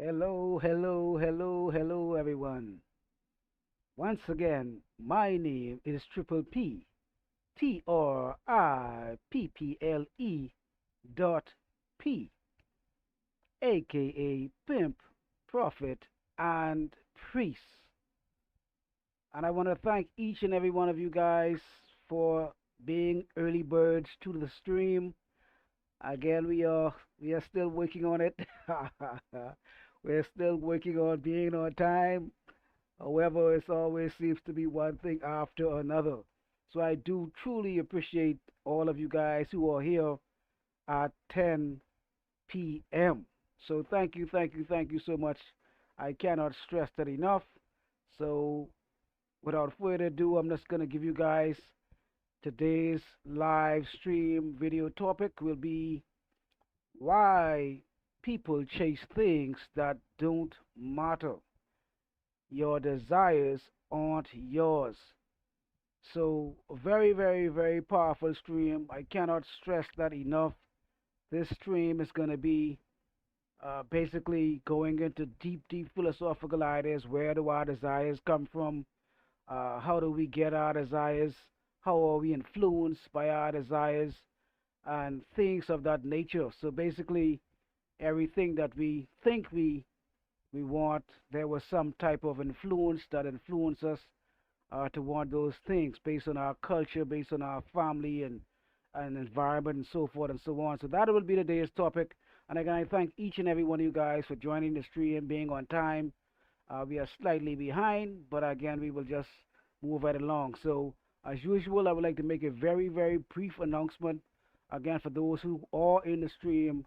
Hello, hello, hello, hello, everyone. Once again, my name is Triple P, Tripple dot P, aka Pimp, Prophet, and Priest. And I want to thank each and every one of you guys for being early birds to the stream. Again, we are still working on it. We're still working on being on time. However, it always seems to be one thing after another. So I do truly appreciate all of you guys who are here at 10 p.m. So thank you, thank you, thank you so much. I cannot stress that enough. So without further ado, I'm just going to give you guys today's live stream video topic will be why people chase things that don't matter. Your desires aren't yours. So, a very, very, very powerful stream. I cannot stress that enough. This stream is going to be basically going into deep, deep philosophical ideas. Where do our desires come from? How do we get our desires? How are we influenced by our desires? And things of that nature. So, basically, everything that we think we want, there was some type of influence that influenced us to want those things based on our culture, based on our family and environment and so forth and so on. So that will be today's topic. And again, I thank each and every one of you guys for joining the stream, being on time. We are slightly behind, but again, we will just move right along. So, as usual, I would like to make a very, very brief announcement. Again, for those who are in the stream,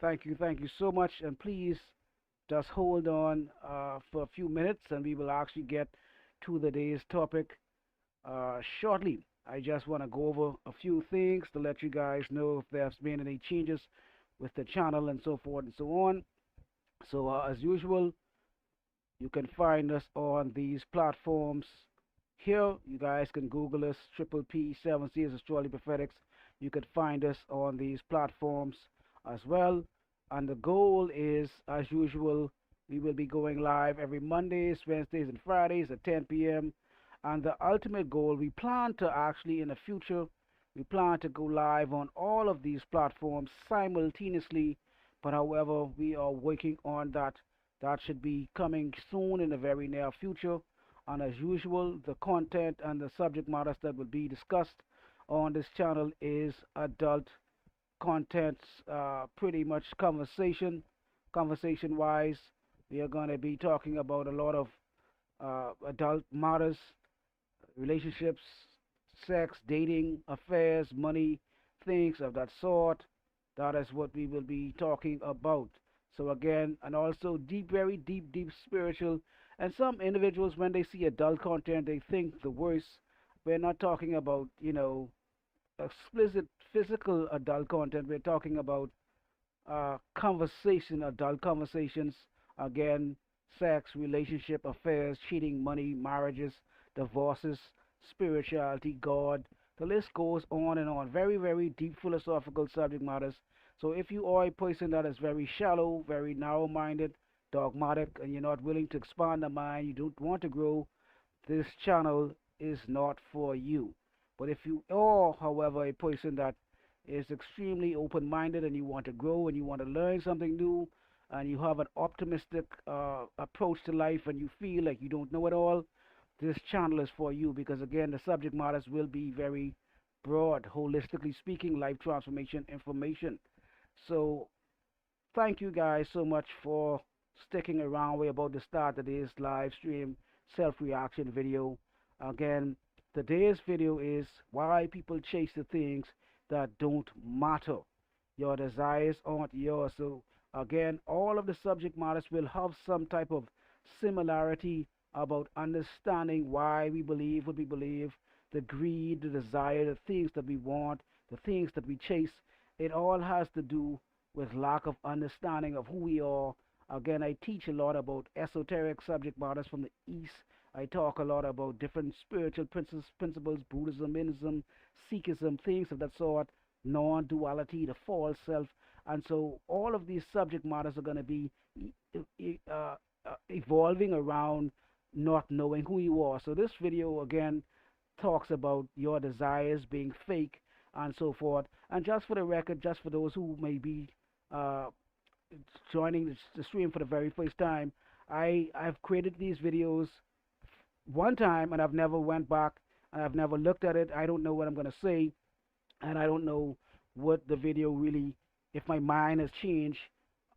thank you so much. And please just hold on for a few minutes and we will actually get to the day's topic shortly. I just want to go over a few things to let you guys know if there's been any changes with the channel and so forth and so on. So, as usual, you can find us on these platforms. Here, you guys can Google us, Triple P 7 C's Astrology Prophetics. You can find us on these platforms as well. And the goal is, as usual, we will be going live every Mondays, Wednesdays, and Fridays at 10 p.m. And the ultimate goal, we plan to actually in the future, we plan to go live on all of these platforms simultaneously. But however, we are working on that. That should be coming soon in the very near future. And as usual, the content and the subject matters that will be discussed on this channel is adult contents, pretty much conversation wise. We are going to be talking about a lot of adult matters, relationships, sex, dating, affairs, money, things of that sort. That is what we will be talking about. So again, and also deep, very deep, deep spiritual. And some individuals, when they see adult content, they think the worst. We're not talking about, explicit physical adult content. We're talking about adult conversations. Again, sex, relationship, affairs, cheating, money, marriages, divorces, spirituality, God. The list goes on and on. Very, very deep philosophical subject matters. So if you are a person that is very shallow, very narrow-minded, dogmatic, and you're not willing to expand the mind, you don't want to grow, this channel is not for you. But if you are, however, a person that is extremely open minded and you want to grow and you want to learn something new and you have an optimistic approach to life and you feel like you don't know it all, this channel is for you because, again, the subject matters will be very broad, holistically speaking, life transformation information. So, thank you guys so much for sticking around. We're about to start today's live stream self reaction video. Again, today's video is why people chase the things that don't matter. Your desires aren't yours. So, again, all of the subject matters will have some type of similarity about understanding why we believe what we believe, the greed, the desire, the things that we want, the things that we chase. It all has to do with lack of understanding of who we are. Again, I teach a lot about esoteric subject matters from the East. I talk a lot about different spiritual principles, Buddhism, Hinduism, Sikhism, things of that sort, non duality, the false self. And so all of these subject matters are going to be revolving around not knowing who you are. So this video again talks about your desires being fake and so forth. And just for the record, just for those who may be uh, joining the stream for the very first time, I've created these videos one time and I've never went back and I've never looked at it. I don't know what I'm gonna say, and I don't know what the video really, if my mind has changed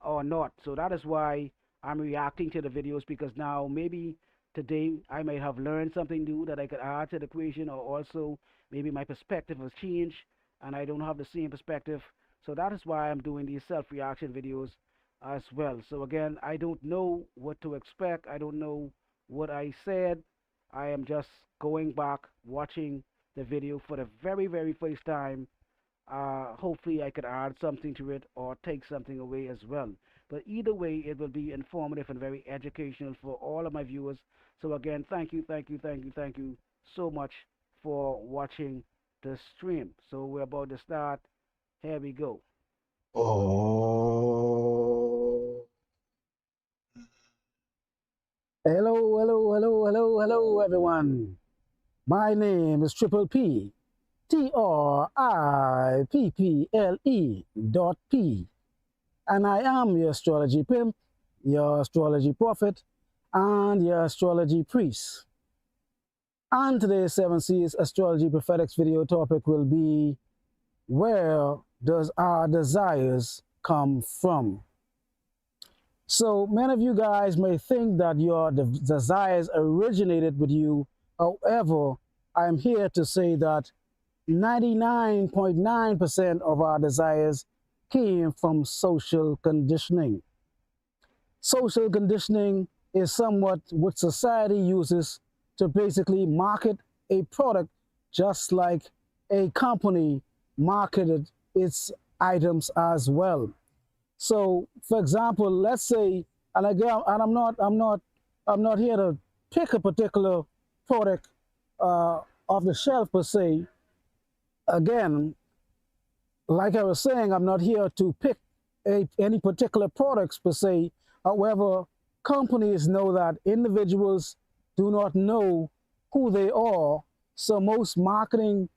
or not. So that is why I'm reacting to the videos, because now maybe today I might have learned something new that I could add to the equation, or also maybe my perspective has changed and I don't have the same perspective. So that is why I'm doing these self reaction videos as well. So again, I don't know what to expect. I don't know what I said. I am just going back, watching the video for the very, very first time. Hopefully, I could add something to it or take something away as well. But either way, it will be informative and very educational for all of my viewers. So again, thank you, thank you, thank you, thank you so much for watching the stream. So we're about to start. Here we go. Oh. Hello, hello, hello, hello, hello, everyone. My name is Triple P, TRIPPLE.P, and I am your astrology pimp, your astrology prophet, and your astrology priest. And today's 7 Seas Astrology Prophetics video topic will be, where does our desires come from? So many of you guys may think that your desires originated with you. However, I'm here to say that 99.9% of our desires came from social conditioning. Social conditioning is somewhat what society uses to basically market a product, just like a company marketed its items as well. So, for example, let's say, and again, and I'm not here to pick a particular product off the shelf per se. Again, like I was saying, I'm not here to pick any particular products per se. However, companies know that individuals do not know who they are. So most marketing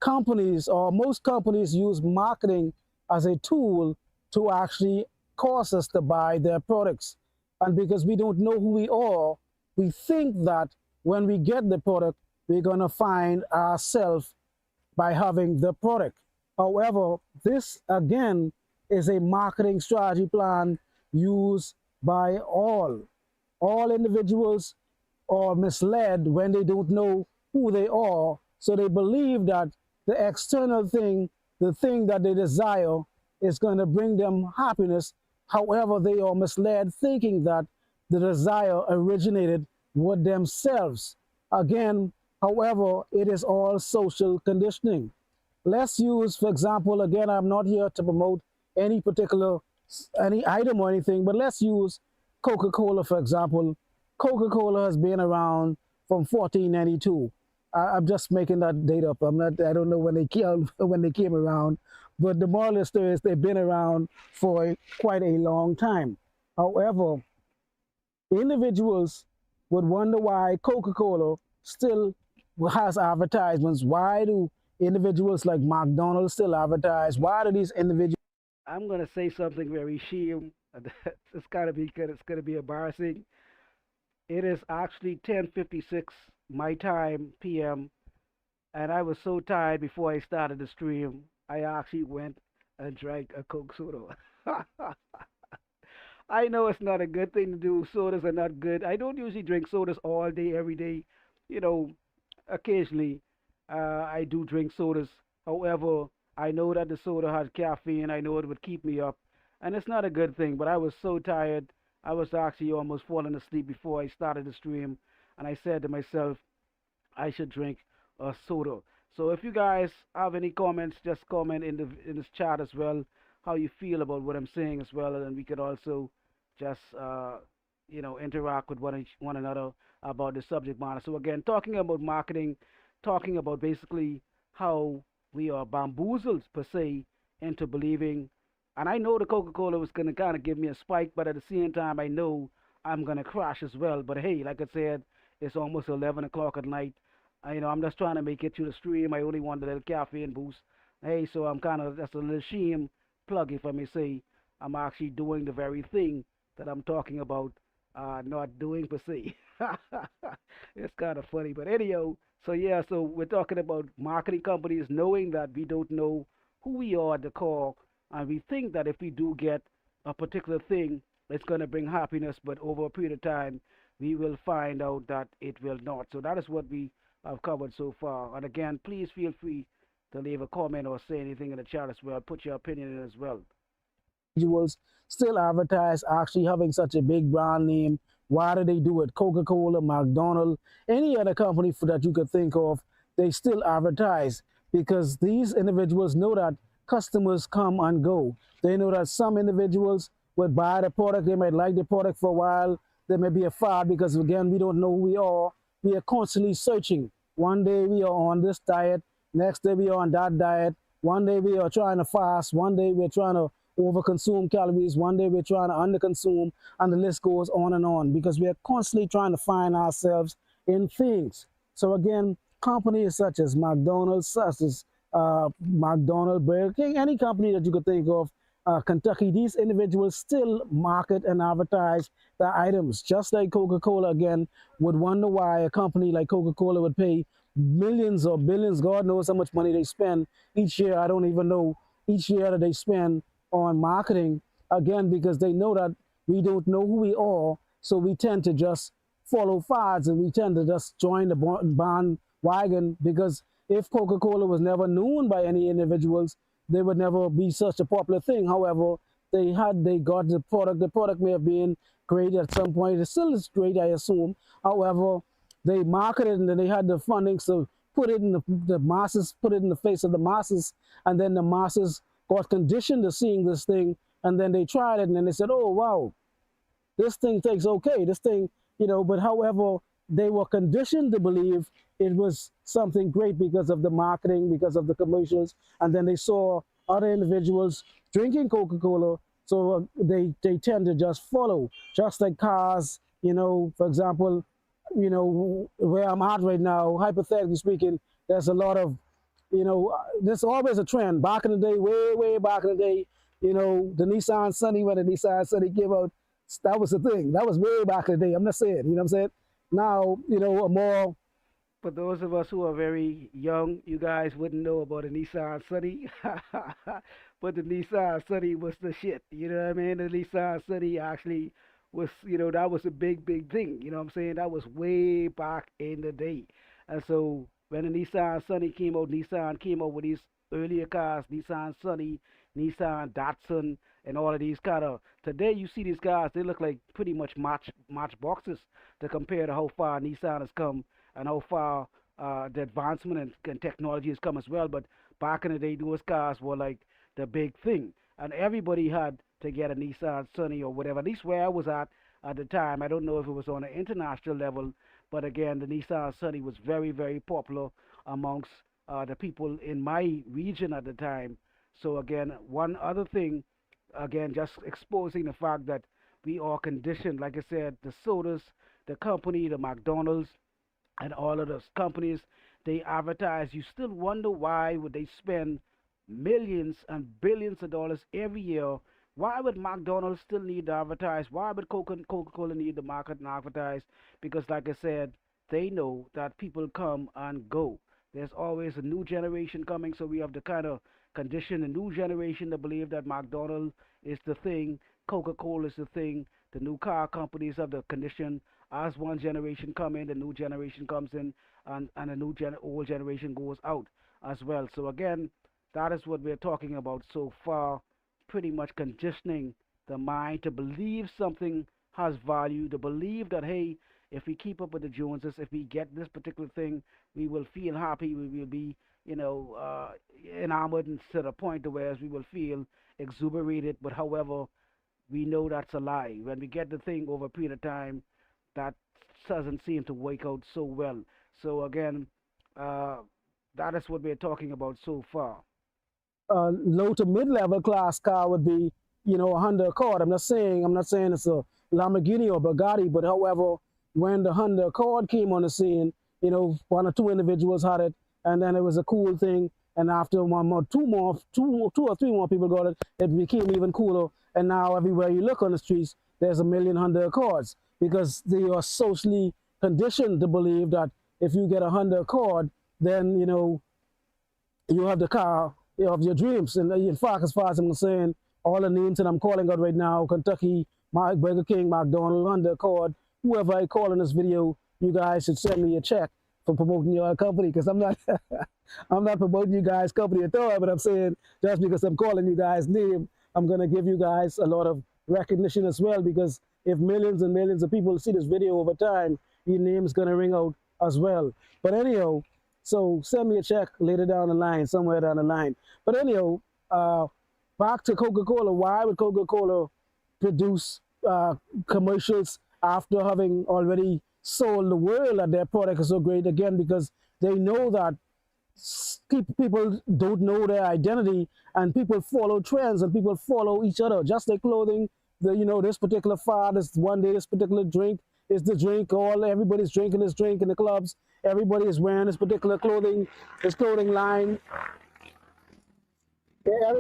companies, or most companies, use marketing as a tool to actually cause us to buy their products. And because we don't know who we are, we think that when we get the product, we're going to find ourselves by having the product. However, this again is a marketing strategy plan used by all individuals are misled when they don't know who they are. So they believe that the external thing, the thing that they desire, is going to bring them happiness. However, they are misled thinking that the desire originated with themselves. Again, however, it is all social conditioning. Let's use, for example, again, I'm not here to promote any particular, any item or anything, but let's use Coca-Cola, for example. Coca-Cola has been around from 1492. I'm just making that date up. I don't know when they came, when they came around, but the moral of the story is they've been around for quite a long time. However, individuals would wonder why Coca-Cola still has advertisements. Why do individuals like McDonald's still advertise? Why do these individuals? I'm gonna say something very shame. It's gotta be good. It's gonna be embarrassing. It is actually 10:56 my time p.m. and I was so tired before I started the stream. I actually went and drank a Coke soda. I know it's not a good thing to do. Sodas are not good. I don't usually drink sodas all day, every day. You know, occasionally I do drink sodas. However, I know that the soda has caffeine. I know it would keep me up, and it's not a good thing. But I was so tired. I was actually almost falling asleep before I started the stream, and I said to myself, I should drink a soda. So if you guys have any comments, just comment in the in this chat as well, how you feel about what I'm saying as well, and we could also just interact with one another about the subject matter. So again, talking about marketing, talking about basically how we are bamboozled per se into believing. And I know the Coca-Cola was gonna kind of give me a spike, but at the same time, I know I'm gonna crash as well. But hey, like I said, it's almost 11 o'clock at night. I'm just trying to make it to the stream. I only want a little caffeine boost. Hey, so I'm kind of that's a little shame plug, if I may say. I'm actually doing the very thing that I'm talking about, not doing per se. It's kind of funny, but anyhow, so yeah, so we're talking about marketing companies knowing that we don't know who we are at the core, and we think that if we do get a particular thing, it's going to bring happiness, but over a period of time, we will find out that it will not. So that is what we have covered so far. And again, please feel free to leave a comment or say anything in the chat as well. Put your opinion in as well. Individuals still advertise actually having such a big brand name. Why do they do it? Coca-Cola, McDonald's, any other company that you could think of, they still advertise because these individuals know that customers come and go. They know that some individuals would buy the product, they might like the product for a while, there may be a fad because again, we don't know who we are. We are constantly searching. One day we are on this diet, next day we are on that diet, one day we are trying to fast, one day we're trying to overconsume calories, one day we're trying to underconsume, and the list goes on because we are constantly trying to find ourselves in things. So again, companies such as McDonald's, such as McDonald's, Burger King, any company that you could think of, Kentucky, these individuals still market and advertise their items, just like Coca-Cola again would wonder why a company like Coca-Cola would pay millions or billions, God knows how much money they spend each year. I don't even know each year that they spend on marketing, again, because they know that we don't know who we are. So we tend to just follow fads and we tend to just join the bandwagon because if Coca-Cola was never known by any individuals, they would never be such a popular thing. However, they got the product. The product may have been great at some point. It still is great, I assume. However, they marketed and then they had the funding to put it in the masses, put it in the face of the masses, and then the masses got conditioned to seeing this thing, and then they tried it, and then they said, "Oh wow, this thing tastes okay. This thing, But however, they were conditioned to believe it was something great because of the marketing, because of the commercials, and then they saw other individuals drinking Coca-Cola, so they tend to just follow, just like cars. For example, where I'm at right now, hypothetically speaking, there's a lot of there's always a trend. Back in the day, way back in the day, the Nissan Sunny, when the Nissan Sunny came out, that was the thing. That was way back in the day. I'm not saying, what I'm saying? Now, a more For those of us who are very young, you guys wouldn't know about a Nissan Sunny, but the Nissan Sunny was the shit. You know what I mean? The Nissan Sunny actually was, that was a big thing. You know what I'm saying? That was way back in the day. And so when the Nissan Sunny came out, Nissan came out with these earlier cars, Nissan Sunny, Nissan Datsun, and all of these kind of. Today you see these cars, they look like pretty much match boxes to compare to how far Nissan has come and how far the advancement and technology has come as well. But back in the day, those cars were like the big thing, and everybody had to get a Nissan Sunny or whatever. At least where I was at the time, I don't know if it was on an international level, but again, the Nissan Sunny was very popular amongst the people in my region at the time. So again, one other thing, again, just exposing the fact that we are conditioned. Like I said, the sodas, the company, the McDonald's, and all of those companies they advertise. You still wonder why would they spend millions and billions of dollars every year. Why would McDonald's still need to advertise? Why would Coca-Cola need to market and advertise? Because like I said, they know that people come and go. There's always a new generation coming, so we have to kind of condition the new generation to believe that McDonald's is the thing, Coca-Cola is the thing, the new car companies have the condition as one generation come in, the new generation comes in, and the old generation goes out as well. So again, that is what we're talking about so far. Pretty much conditioning the mind to believe something has value, to believe that hey, if we keep up with the Joneses, if we get this particular thing, we will feel happy. We will be, enamored and to the point to where we will feel exuberated. But however, we know that's a lie. When we get the thing over a period of time, that doesn't seem to work out so well. So again, uh, that is what we're talking about so far. low to mid-level class car would be, a Honda Accord. I'm not saying it's a Lamborghini or Bugatti. But however, when the Honda Accord came on the scene, one or two individuals had it, and then it was a cool thing. And after one more, two or three more people got it, it became even cooler. And now everywhere you look on the streets, there's a million Honda Accords because they are socially conditioned to believe that if you get a Honda Accord, then you have the car of your dreams. And in fact, as far as I'm concerned, all the names that I'm calling out right now, Kentucky, Burger King, McDonald's, Honda Accord, whoever I call in this video, you guys should send me a check for promoting your company because I'm not I'm not promoting you guys' company at all, but I'm saying just because I'm calling you guys' name, I'm gonna give you guys a lot of recognition as well because if millions and millions of people see this video over time, your name's gonna ring out as well. But anyhow, so send me a check later down the line, somewhere down the line. But anyhow, uh, back to Coca-Cola. Why would Coca-Cola produce commercials after having already sold the world that their product is so great? Again, because they know that people don't know their identity and people follow trends and people follow each other, just like clothing. This particular fad is one day, this particular drink is the drink. All everybody's drinking this drink in the clubs. Everybody is wearing this particular clothing, this clothing line. Yeah,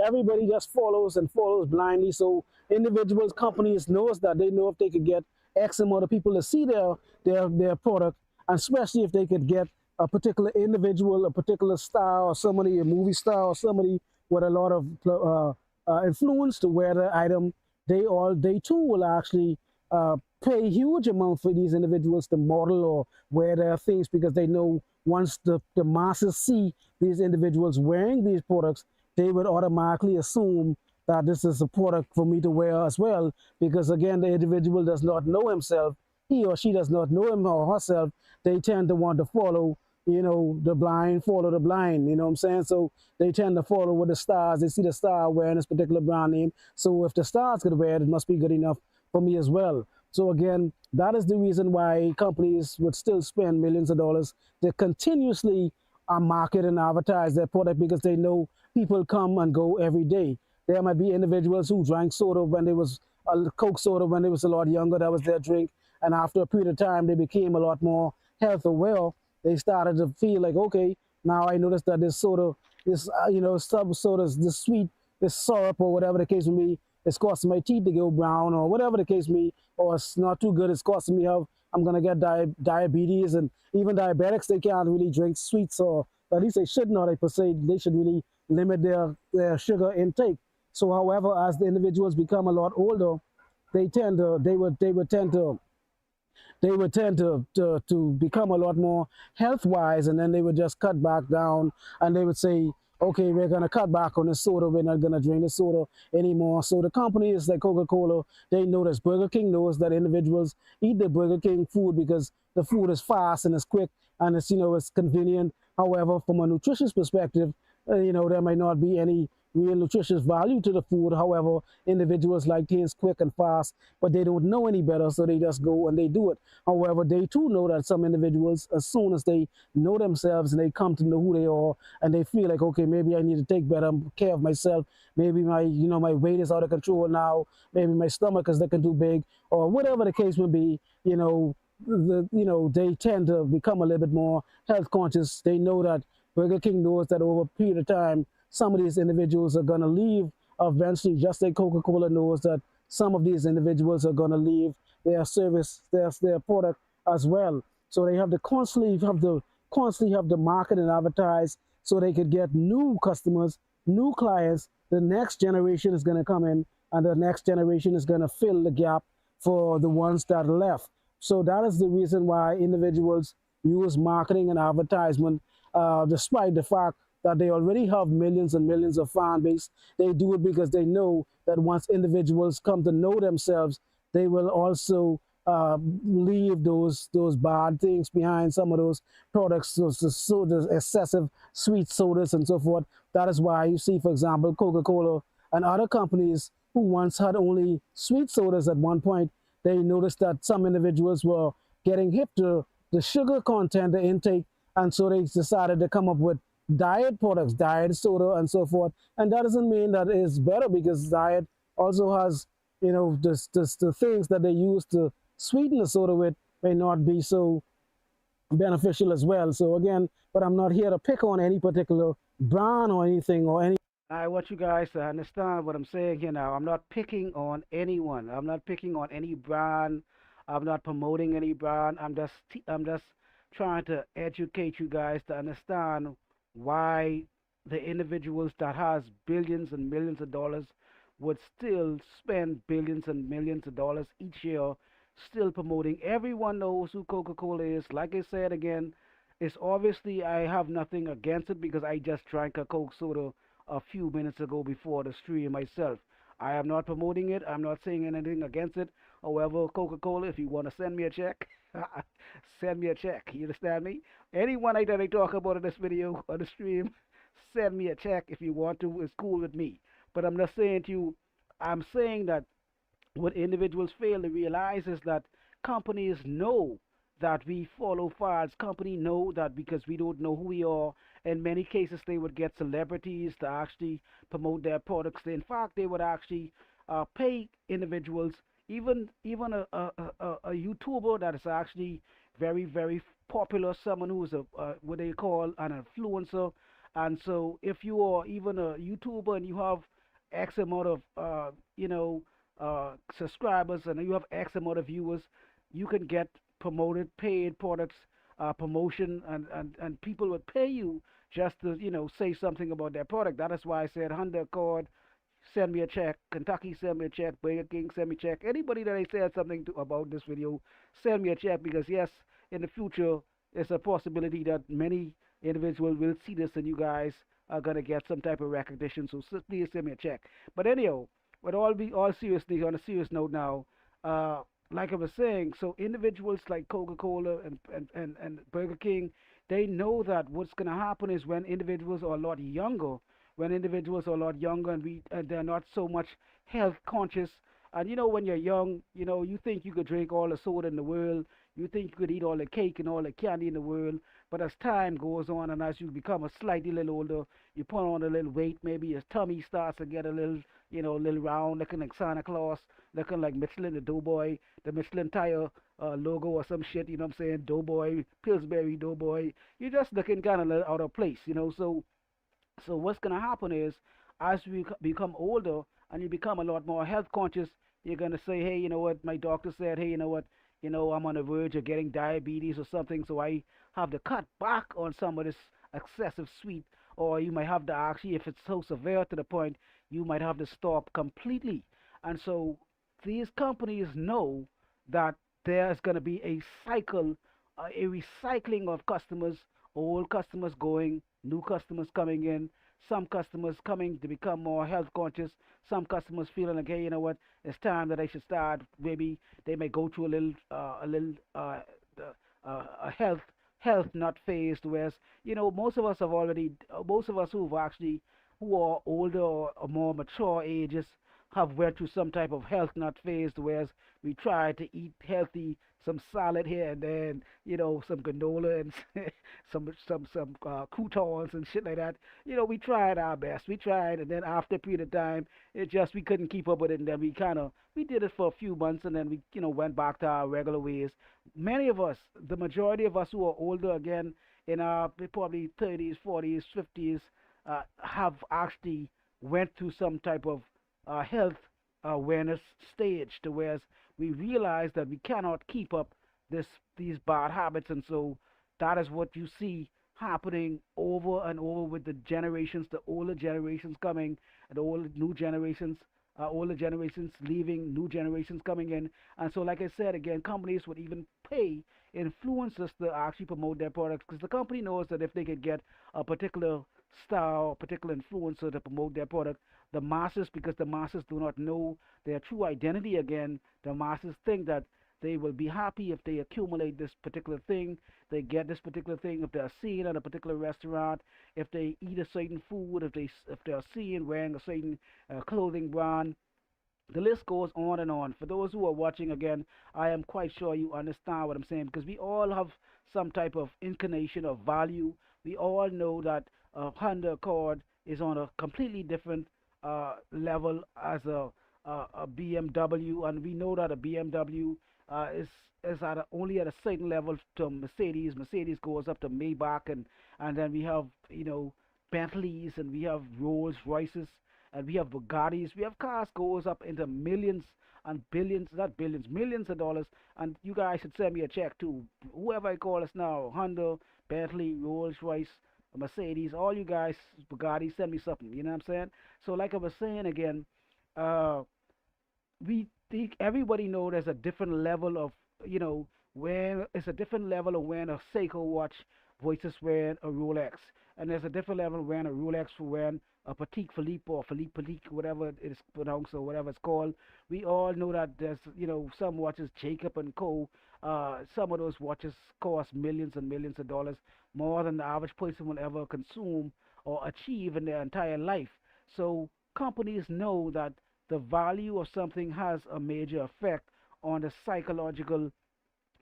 everybody just follows and follows blindly. So individuals, companies knows that they know if they could get X amount of people to see their product, and especially if they could get a particular individual, a particular star, or somebody, a movie star, or somebody with a lot of influence to wear the item, they too will actually pay huge amount for these individuals to model or wear their things because they know once the masses see these individuals wearing these products, they would automatically assume that this is a product for me to wear as well. Because again, the individual does not know himself, he or she does not know him or herself. They tend to want to follow, the blind follow the blind, you know what I'm saying? So they tend to follow with the stars. They see the star wearing this particular brand name. So if the star's gonna wear it, it must be good enough for me as well. So again, that is the reason why companies would still spend millions of dollars to continuously market and advertise their product because they know people come and go every day. There might be individuals who drank soda when they was Coke soda when they was a lot younger. That was their drink, and after a period of time, they became a lot more health aware. They started to feel like, okay, now I noticed that this soda, this sub sodas, this sweet, this syrup or whatever the case may be, it's causing my teeth to go brown or whatever the case may be, or it's not too good. It's causing me how I'm gonna get diabetes, and even diabetics, they can't really drink sweets, or at least they should not. I per se, they should really limit their sugar intake. So, however, as the individuals become a lot older, they would tend to become a lot more health wise, and then they would just cut back down, and they would say, okay, we're going to cut back on the soda, we're not going to drink the soda anymore. So the companies like Coca-Cola, they know this. Burger King knows that individuals eat the Burger King food because the food is fast and it's quick and it's convenient. However, from a nutritious perspective, there might not be any real nutritious value to the food. However, individuals like things quick and fast, but they don't know any better, so they just go and they do it. However, they too know that some individuals, as soon as they know themselves and they come to know who they are, and they feel like, okay, maybe I need to take better care of myself. Maybe my weight is out of control now. Maybe my stomach is looking too big, or whatever the case may be. They tend to become a little bit more health conscious. They know that Burger King knows that over a period of time, some of these individuals are going to leave eventually, just like Coca-Cola knows that some of these individuals are going to leave their service, their product as well. So they have to constantly have the market and advertise so they could get new customers, new clients. The next generation is going to come in, and the next generation is going to fill the gap for the ones that are left. So that is the reason why individuals use marketing and advertisement, despite the fact that they already have millions and millions of fan base. They do it because they know that once individuals come to know themselves, they will also leave those bad things behind. Some of those products, those excessive sweet sodas and so forth. That is why you see, for example, Coca-Cola and other companies who once had only sweet sodas at one point, they noticed that some individuals were getting hip to the sugar content, the intake, and so they decided to come up with diet products, diet soda, and so forth. And that doesn't mean that it's better, because diet also has the things that they use to sweeten the soda with may not be so beneficial as well. So again, but I'm not here to pick on any particular brand or anything or any. I want you guys to understand what I'm saying here now. I'm not picking on anyone. I'm not picking on any brand. I'm not promoting any brand. I'm just trying to educate you guys to understand why the individuals that has billions and millions of dollars would still spend billions and millions of dollars each year still promoting. Everyone knows who Coca-Cola is. Like I said again, it's obviously I have nothing against it because I just drank a Coke soda a few minutes ago before the stream myself. I am not promoting it. I'm not saying anything against it. However, Coca Cola, if you want to send me a check, send me a check. You understand me? Anyone that I talk about in this video or the stream, send me a check if you want to. It's cool with me. But I'm not saying to you, I'm saying that what individuals fail to realize is that companies know that we follow files. Company know that because we don't know who we are. In many cases, they would get celebrities to actually promote their products. In fact, they would actually pay individuals, even a YouTuber that is actually very popular, someone who is a what they call an influencer. And so, if you are even a YouTuber and you have X amount of subscribers and you have X amount of viewers, you can get promoted, paid products, promotion, and people would pay you just to, say something about their product. That is why I said Honda Accord, send me a check. Kentucky, send me a check. Burger King, send me a check. Anybody that I said something to about this video, send me a check because yes, in the future, there's a possibility that many individuals will see this and you guys are gonna get some type of recognition. So please send me a check. But anyhow, with all seriously, on a serious note now, uh, like I was saying, so individuals like Coca-Cola and Burger King, they know that what's gonna happen is when individuals are a lot younger, and they're not so much health conscious. And when you're young, you think you could drink all the soda in the world, you think you could eat all the cake and all the candy in the world. But as time goes on and as you become a slightly little older, you put on a little weight, maybe your tummy starts to get a little, a little round, looking like Santa Claus, looking like Michelin, the Doughboy, the Michelin tire logo or some shit. You know what I'm saying? Doughboy, Pillsbury Doughboy. You're just looking kind of out of place. So what's gonna happen is, as we become older and you become a lot more health conscious, you're gonna say, hey, you know what? My doctor said, hey, you know what? I'm on the verge of getting diabetes or something, so I have to cut back on some of this excessive sweet, or you might have to actually, if it's so severe to the point, you might have to stop completely. And so these companies know that there's gonna be a cycle, a recycling of customers, old customers going, new customers coming in, some customers coming to become more health conscious, some customers feeling like, hey, you know what, it's time that I should start. Maybe they may go through a health not phased, whereas most of us have already, most of us who are older or more mature ages have went through some type of health nut phase, whereas we try to eat healthy, some salad here and then, some granola and some croutons and shit like that. We tried our best. We tried, and then after a period of time, it just we couldn't keep up with it, and then we did it for a few months, and then we went back to our regular ways. Many of us, the majority of us who are older again, in our probably 30s, 40s, 50s, have actually went through some type of health awareness stage to where we realize that we cannot keep up this these bad habits, and so that is what you see happening over and over with the generations, the older generations coming, and the older generations leaving, new generations coming in. And so, like I said again, companies would even pay influencers to actually promote their products because the company knows that if they could get a particular star or particular influencer to promote their product, the masses, because the masses do not know their true identity again, the masses think that they will be happy if they accumulate this particular thing, they get this particular thing, if they're seen at a particular restaurant, if they eat a certain food, if they're seen wearing a certain clothing brand. The list goes on and on. For those who are watching again, I am quite sure you understand what I'm saying because we all have some type of inclination of value. We all know that a Honda Accord is on a completely different level as a BMW, and we know that a BMW is only at a certain level to Mercedes. Mercedes goes up to Maybach, and then we have Bentleys, and we have Rolls Royces, and we have Bugattis. We have cars goes up into millions and billions, not billions, millions of dollars. And you guys should send me a check too. Whoever I call us now, Honda, Bentley, Rolls Royce, Mercedes, all you guys, Bugatti, send me something. You know what I'm saying? So like I was saying again, uh, we think everybody know there's a different level of when it's a different level of wearing a Seiko watch versus wearing a Rolex, and there's a different level of wearing a Rolex for wearing a Patek Philippe or Philippe Patek, whatever it is pronounced or whatever it's called. We all know that there's some watches Jacob and Co. Some of those watches cost millions and millions of dollars, more than the average person will ever consume or achieve in their entire life. So companies know that the value of something has a major effect on the psychological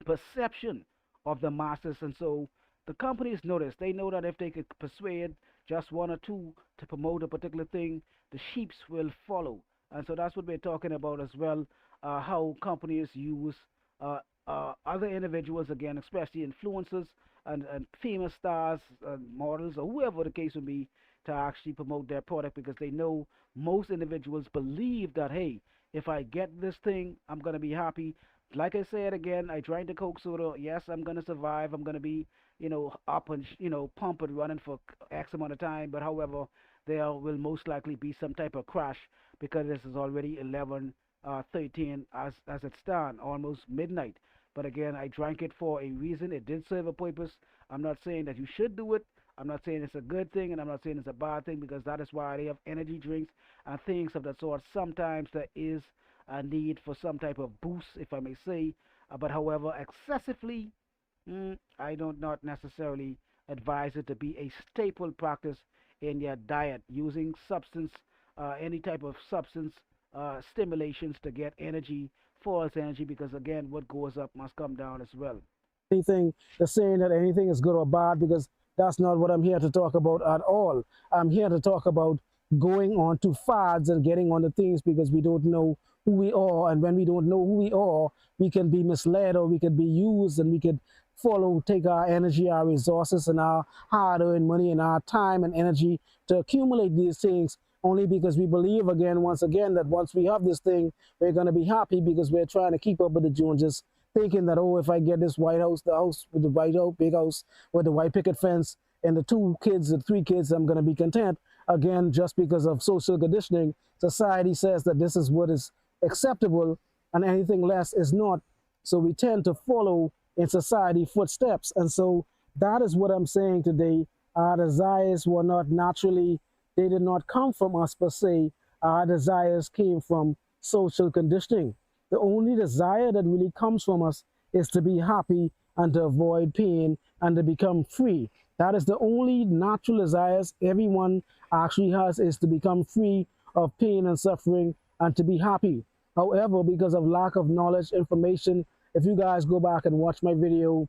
perception of the masses. And so the companies notice, they know that if they could persuade just one or two to promote a particular thing, the sheeps will follow. And so that's what we're talking about as well, how companies use other individuals, again, especially influencers and famous stars and models or whoever the case would be, to actually promote their product, because they know most individuals believe that, hey, if I get this thing, I'm going to be happy. Like I said again, I drank the Coke soda. Yes, I'm going to survive. I'm going to be, up and, pump and running for X amount of time. But however, there will most likely be some type of crash, because this is already 11, 13 as it stands, almost midnight. But again, I drank it for a reason. It did serve a purpose. I'm not saying that you should do it. I'm not saying it's a good thing, and I'm not saying it's a bad thing, because that is why they have energy drinks and things of that sort. Sometimes there is a need for some type of boost, if I may say. But however, excessively, I don't not necessarily advise it to be a staple practice in your diet. Using substance, any type of substance stimulations to get energy, false energy, because again, what goes up must come down as well. Anything, the saying that anything is good or bad, because that's not what I'm here to talk about at all. I'm here to talk about going on to fads and getting on the things because we don't know who we are. And when we don't know who we are, we can be misled or we can be used and we could take our energy, our resources, and our hard earned money and our time and energy to accumulate these things only because we believe again, once again, that once we have this thing, we're going to be happy because we're trying to keep up with the Joneses, thinking that, oh, if I get this White House, the house with the white house, big house with the white picket fence and the two kids, the three kids, I'm going to be content. Again, just because of social conditioning, society says that this is what is acceptable and anything less is not. So we tend to follow in society footsteps. And so that is what I'm saying today. Our desires were not naturally, they did not come from us per se. Our desires came from social conditioning. The only desire that really comes from us is to be happy and to avoid pain and to become free. That is the only natural desires everyone actually has, is to become free of pain and suffering and to be happy. However, because of lack of knowledge, information, if you guys go back and watch my video,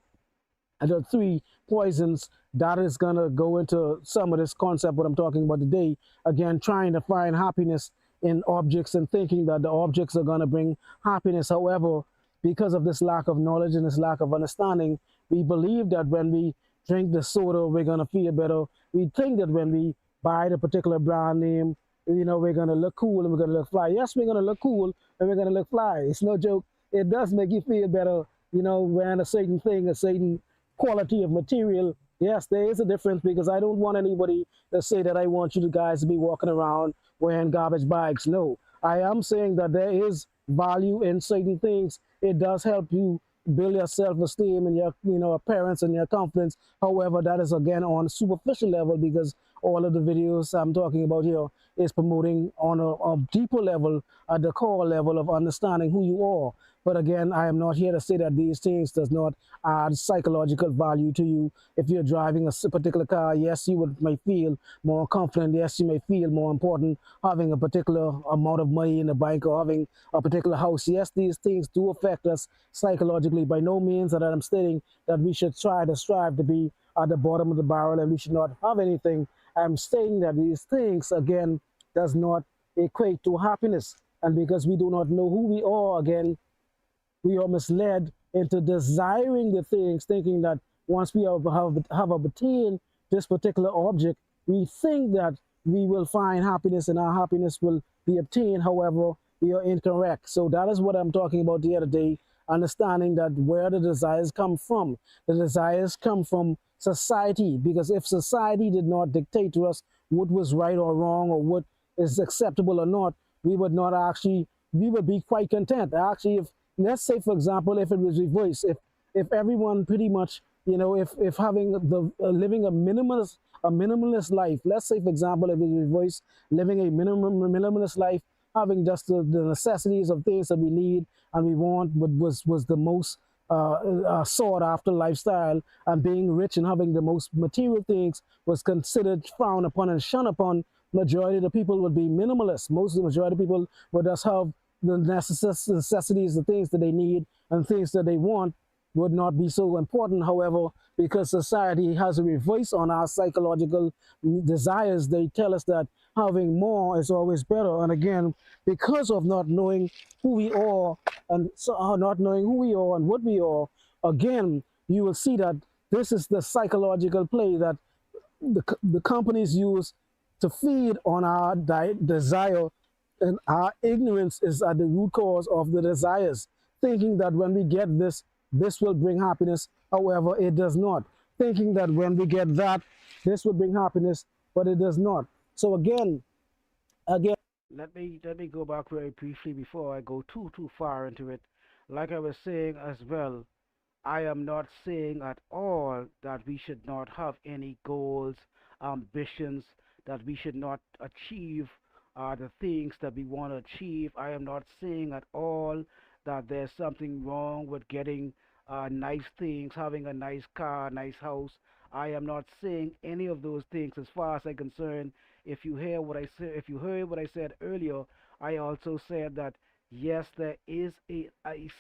the three poisons, that is going to go into some of this concept what I'm talking about today. Again, trying to find happiness in objects and thinking that the objects are going to bring happiness. However, because of this lack of knowledge and this lack of understanding, we believe that when we drink the soda, we're going to feel better. We think that when we buy the particular brand name, we're going to look cool and we're going to look fly. Yes, we're going to look cool and we're going to look fly. It's no joke. It does make you feel better, wearing a certain thing, a certain quality of material. Yes, there is a difference, because I don't want anybody to say that I want you guys to be walking around wearing garbage bags. No, I am saying that there is value in certain things. It does help you build your self-esteem and your appearance and your confidence. However, that is again on a superficial level, because all of the videos I'm talking about here is promoting on a deeper level, at the core level of understanding who you are. But again, I am not here to say that these things does not add psychological value to you. If you're driving a particular car, yes, you may feel more confident. Yes, you may feel more important having a particular amount of money in the bank or having a particular house. Yes, these things do affect us psychologically. By no means that I'm stating that we should try to strive to be at the bottom of the barrel and we should not have anything. I'm stating that these things, again, does not equate to happiness. And because we do not know who we are, again, we are misled into desiring the things, thinking that once we have obtained this particular object, we think that we will find happiness and our happiness will be obtained. However, we are incorrect. So that is what I'm talking about the other day, understanding that where the desires come from. The desires come from society, because if society did not dictate to us what was right or wrong or what is acceptable or not, we would not actually, we would be quite content. Actually, if, let's say for example, if it was reversed, if everyone pretty much, if having the living a minimalist life, let's say for example, if it was reversed, living a minimalist life, having just the necessities of things that we need and we want, but was the most sought after lifestyle, and being rich and having the most material things was considered frowned upon and shunned upon, majority of the people would be minimalist. Most of the majority of people would just have the necessities, the things that they need and things that they want would not be so important. However, because society has a reverse on our psychological desires, they tell us that having more is always better. And again, because of not knowing who we are, and so not knowing who we are and what we are, again, you will see that this is the psychological play that the companies use to feed on our desire, and our ignorance is at the root cause of the desires, thinking that when we get this, this will bring happiness. However, it does not. Thinking that when we get that, this will bring happiness, but it does not. So again, Let me go back very briefly before I go too far into it. Like I was saying as well, I am not saying at all that we should not have any goals, ambitions, that we should not achieve the things that we want to achieve. I am not saying at all that there's something wrong with getting nice things, having a nice car, nice house. I am not saying any of those things as far as I'm concerned. If you heard what I said earlier, I also said that yes, there is a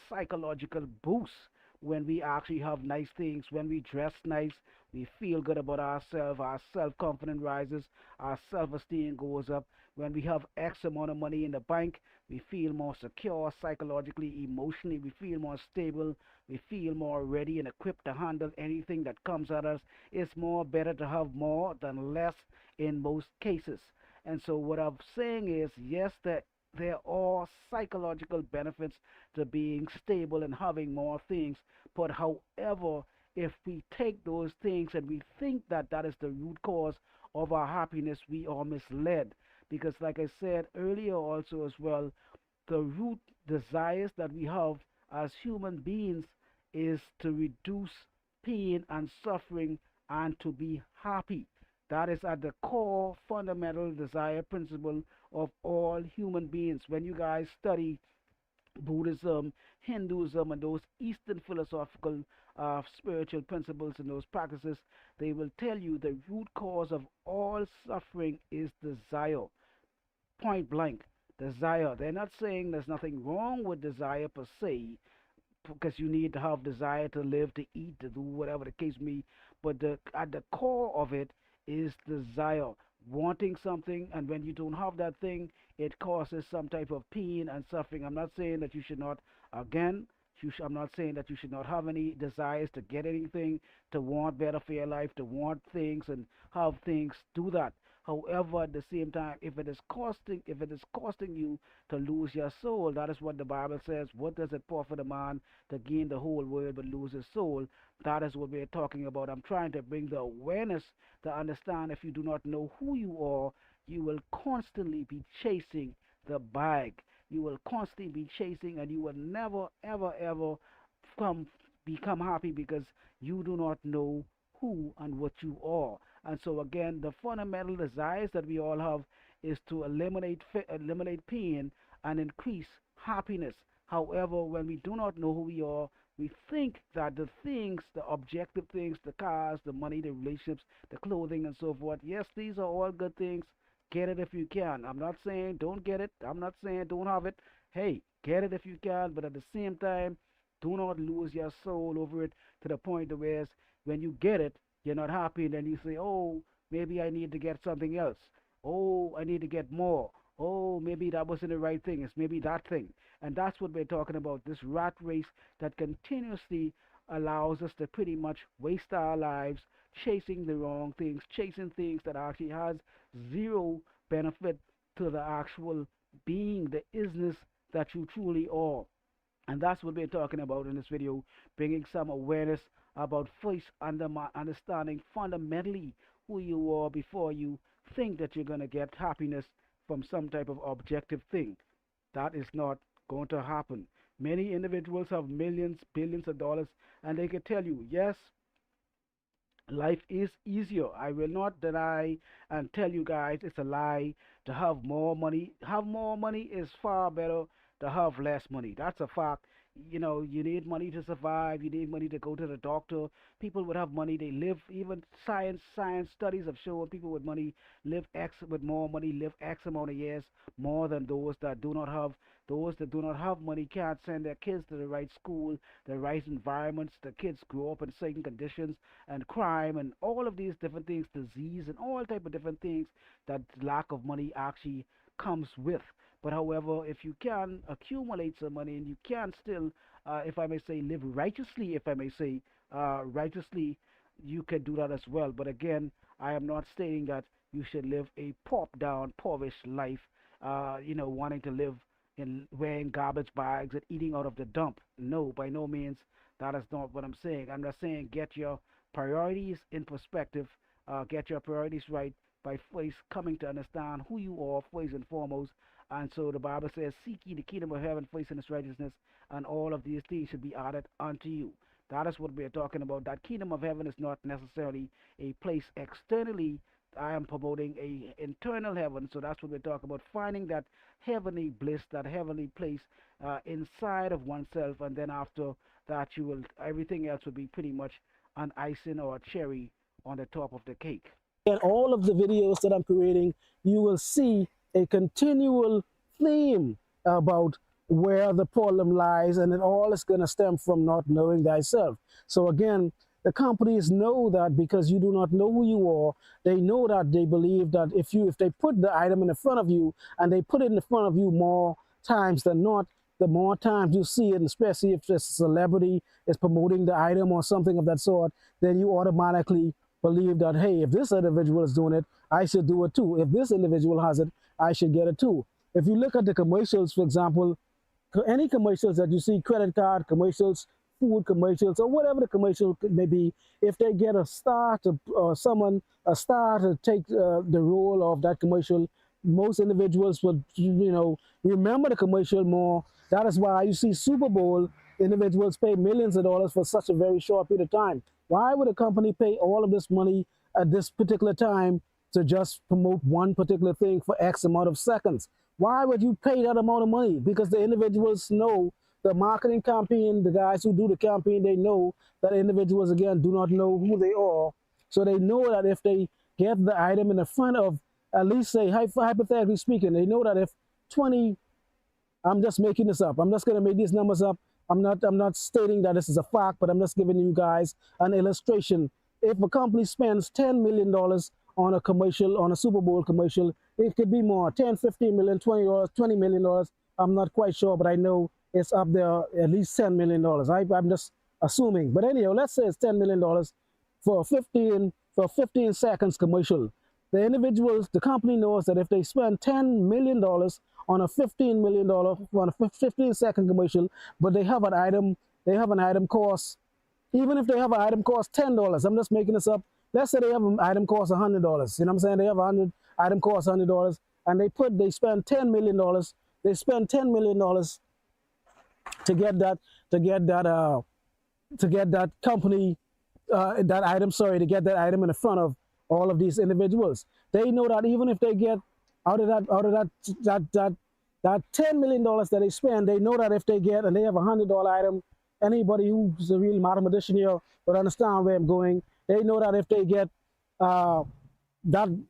psychological boost when we actually have nice things, when we dress nice, we feel good about ourselves, our self confidence rises, our self esteem goes up. When we have X amount of money in the bank, we feel more secure psychologically, emotionally, we feel more stable, we feel more ready and equipped to handle anything that comes at us. It's more better to have more than less in most cases. And so, what I'm saying is, yes, there are psychological benefits to being stable and having more things. But however, if we take those things and we think that that is the root cause of our happiness, we are misled. Because, like I said earlier, also as well, the root desires that we have as human beings is to reduce pain and suffering and to be happy. That is at the core fundamental desire principle of all human beings. When you guys study Buddhism, Hinduism, and those Eastern philosophical spiritual principles and those practices, they will tell you the root cause of all suffering is desire. Point blank. Desire. They're not saying there's nothing wrong with desire per se, because you need to have desire to live, to eat, to do whatever the case may be. But at the core of it is desire, wanting something, and when you don't have that thing, it causes some type of pain and suffering. I'm not saying that you should not, again, I'm not saying that you should not have any desires to get anything, to want better for your life, to want things and have things. Do that. However, at the same time, if it is costing you to lose your soul, that is what the Bible says. What does it profit a man to gain the whole world but lose his soul? That is what we're talking about. I'm trying to bring the awareness to understand if you do not know who you are, you will constantly be chasing the bag. You will constantly be chasing, and you will never, ever, ever come, become happy because you do not know who and what you are. And so, again, the fundamental desires that we all have is to eliminate pain and increase happiness. However, when we do not know who we are, we think that the things, the objective things, the cars, the money, the relationships, the clothing, and so forth, yes, these are all good things. Get it if you can. I'm not saying don't get it. I'm not saying don't have it. Hey, get it if you can, but at the same time, do not lose your soul over it to the point where when you get it, you're not happy, and then you say, oh, maybe I need to get something else. Oh, I need to get more. Oh, maybe that wasn't the right thing. It's maybe that thing. And that's what we're talking about, this rat race that continuously allows us to pretty much waste our lives chasing the wrong things, chasing things that actually has zero benefit to the actual being, the isness that you truly are. And that's what we're talking about in this video, bringing some awareness about first understanding fundamentally who you are before you think that you're going to get happiness from some type of objective thing. That is not going to happen. Many individuals have millions, billions of dollars, and they can tell you, yes, life is easier. I will not deny and tell you guys it's a lie to have more money. Have more money is far better to have less money. That's a fact. You know, you need money to survive. You need money to go to the doctor. People would have money. They live. Even science studies have shown people with money live X with more money live X amount of years more than those that do not have. Those that do not have money can't send their kids to the right school, the right environments. The kids grow up in certain conditions and crime and all of these different things, disease and all type of different things that lack of money actually comes with. But however, if you can accumulate some money and you can still, if I may say, live righteously, if I may say, righteously, you can do that as well. But again, I am not saying that you should live a pop down, poorish life, wanting to live in wearing garbage bags and eating out of the dump. No, by no means. That is not what I'm saying. I'm not saying get your priorities in perspective, get your priorities right by first coming to understand who you are first and foremost. And so the Bible says, seek ye the kingdom of heaven first and its righteousness, and all of these things should be added unto you. That is what we are talking about. That kingdom of heaven is not necessarily a place externally. I am promoting a internal heaven, so that's what we're talking about. Finding that heavenly bliss, that heavenly place inside of oneself, and then after that, you will everything else will be pretty much an icing or a cherry on the top of the cake. In all of the videos that I'm creating, you will see a continual theme about where the problem lies, and it all is going to stem from not knowing thyself. So again, the companies know that because you do not know who you are, they know that they believe that if they put the item in the front of you and they put it in the front of you more times than not, the more times you see it, especially if a celebrity is promoting the item or something of that sort, then you automatically believe that, hey, if this individual is doing it, I should do it too. If this individual has it, I should get it too. If you look at the commercials, for example, any commercials that you see, credit card commercials, food commercials, or whatever the commercial may be, if they get a star to a star to take the role of that commercial, most individuals would, remember the commercial more. That is why you see Super Bowl individuals pay millions of dollars for such a very short period of time. Why would a company pay all of this money at this particular time to just promote one particular thing for X amount of seconds? Why would you pay that amount of money? Because the individuals know the marketing campaign, the guys who do the campaign, they know that individuals, again, do not know who they are. So they know that if they get the item in the front of, at least say, hypothetically speaking, they know that if 20, I'm just making this up. I'm just going to make these numbers up. I'm not stating that this is a fact, but I'm just giving you guys an illustration. If a company spends $10 million on a commercial, on a Super Bowl commercial, it could be more, 10, 15 million, $20 million. I'm not quite sure, but I know it's up there at least $10 million. I'm just assuming. But anyhow, let's say it's $10 million for 15 seconds commercial. The individuals, the company knows that if they spend $10 million on a $15 million, on a 15-second commercial, but they have an item cost, even if they have an item cost $10, I'm just making this up. Let's say they have an item cost $100. You know what I'm saying? They have item cost $100, and they spend $10 million. They spend $10 million to get that to get that to get that company that item, sorry, to get that item in the front of all of these individuals. They know that even if they get out of that $10 million that they spend, they know that if they get, and they have a $100 item, anybody who's a real mathematician here would understand where I'm going. They know that if they get that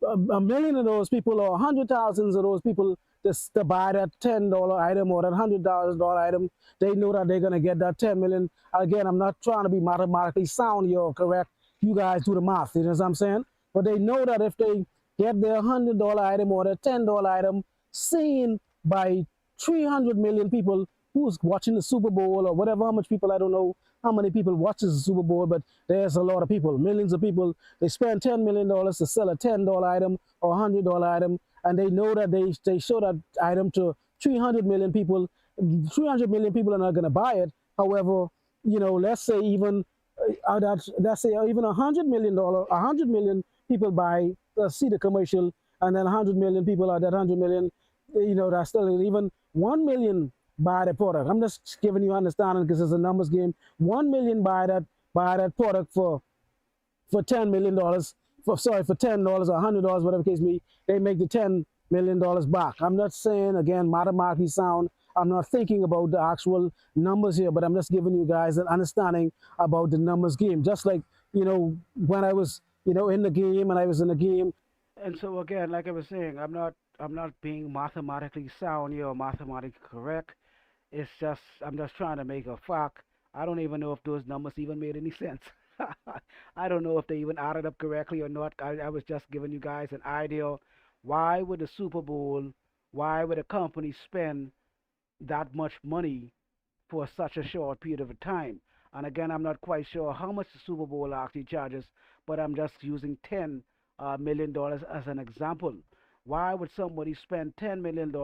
a million of those people or 100,000 of those people to buy that $10 item or that $100 item, they know that they're going to get that 10 million. Again, I'm not trying to be mathematically sound here or correct. You guys do the math, you know what I'm saying? But they know that if they get their $100 item or their $10 item, seen by 300 million people who's watching the Super Bowl or whatever, how much people, I don't know how many people watches the Super Bowl, but there's a lot of people, millions of people. They spend $10 million to sell a $10 item or $100 item, and they know that they show that item to 300 million people. 300 million people are not going to buy it. However, let's say even let's say even $100 million, 100 million people buy see the commercial, and then 100 million people are that 100 million. That's still even 1 million buy the product. I'm just giving you understanding because it's a numbers game. 1 million buy that product for $10 million. For $10 or $100, whatever case may be, they make the $10 million back. I'm not saying again mathematically sound. I'm not thinking about the actual numbers here, but I'm just giving you guys an understanding about the numbers game. Just like when I was in the game and I was in the game. And so again, like I was saying, I'm not being mathematically sound here or mathematically correct. It's just I'm just trying to make a fact. I don't even know if those numbers even made any sense. I don't know if they even added up correctly or not. I was just giving you guys an idea. Why would the Super Bowl, why would a company spend that much money for such a short period of time? And again, I'm not quite sure how much the Super Bowl actually charges, but I'm just using $10 million as an example. Why would somebody spend $10 million?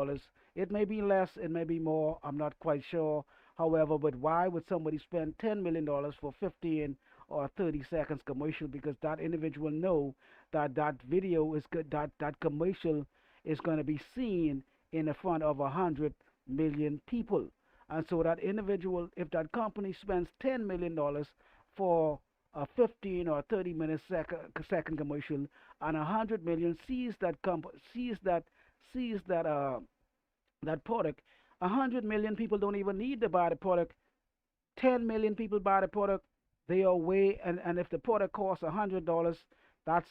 It may be less, it may be more, I'm not quite sure. However, but why would somebody spend $10 million for 15 or 30 seconds commercial? Because that individual know that that video is good, that commercial is going to be seen in the front of 100 million people. And so that individual, if that company spends $10 million for a 15 or 30 minute second commercial, and 100 million sees that product, 100 million people don't even need to buy the product. 10 million people buy the product, they are way, and if the product costs $100, that's,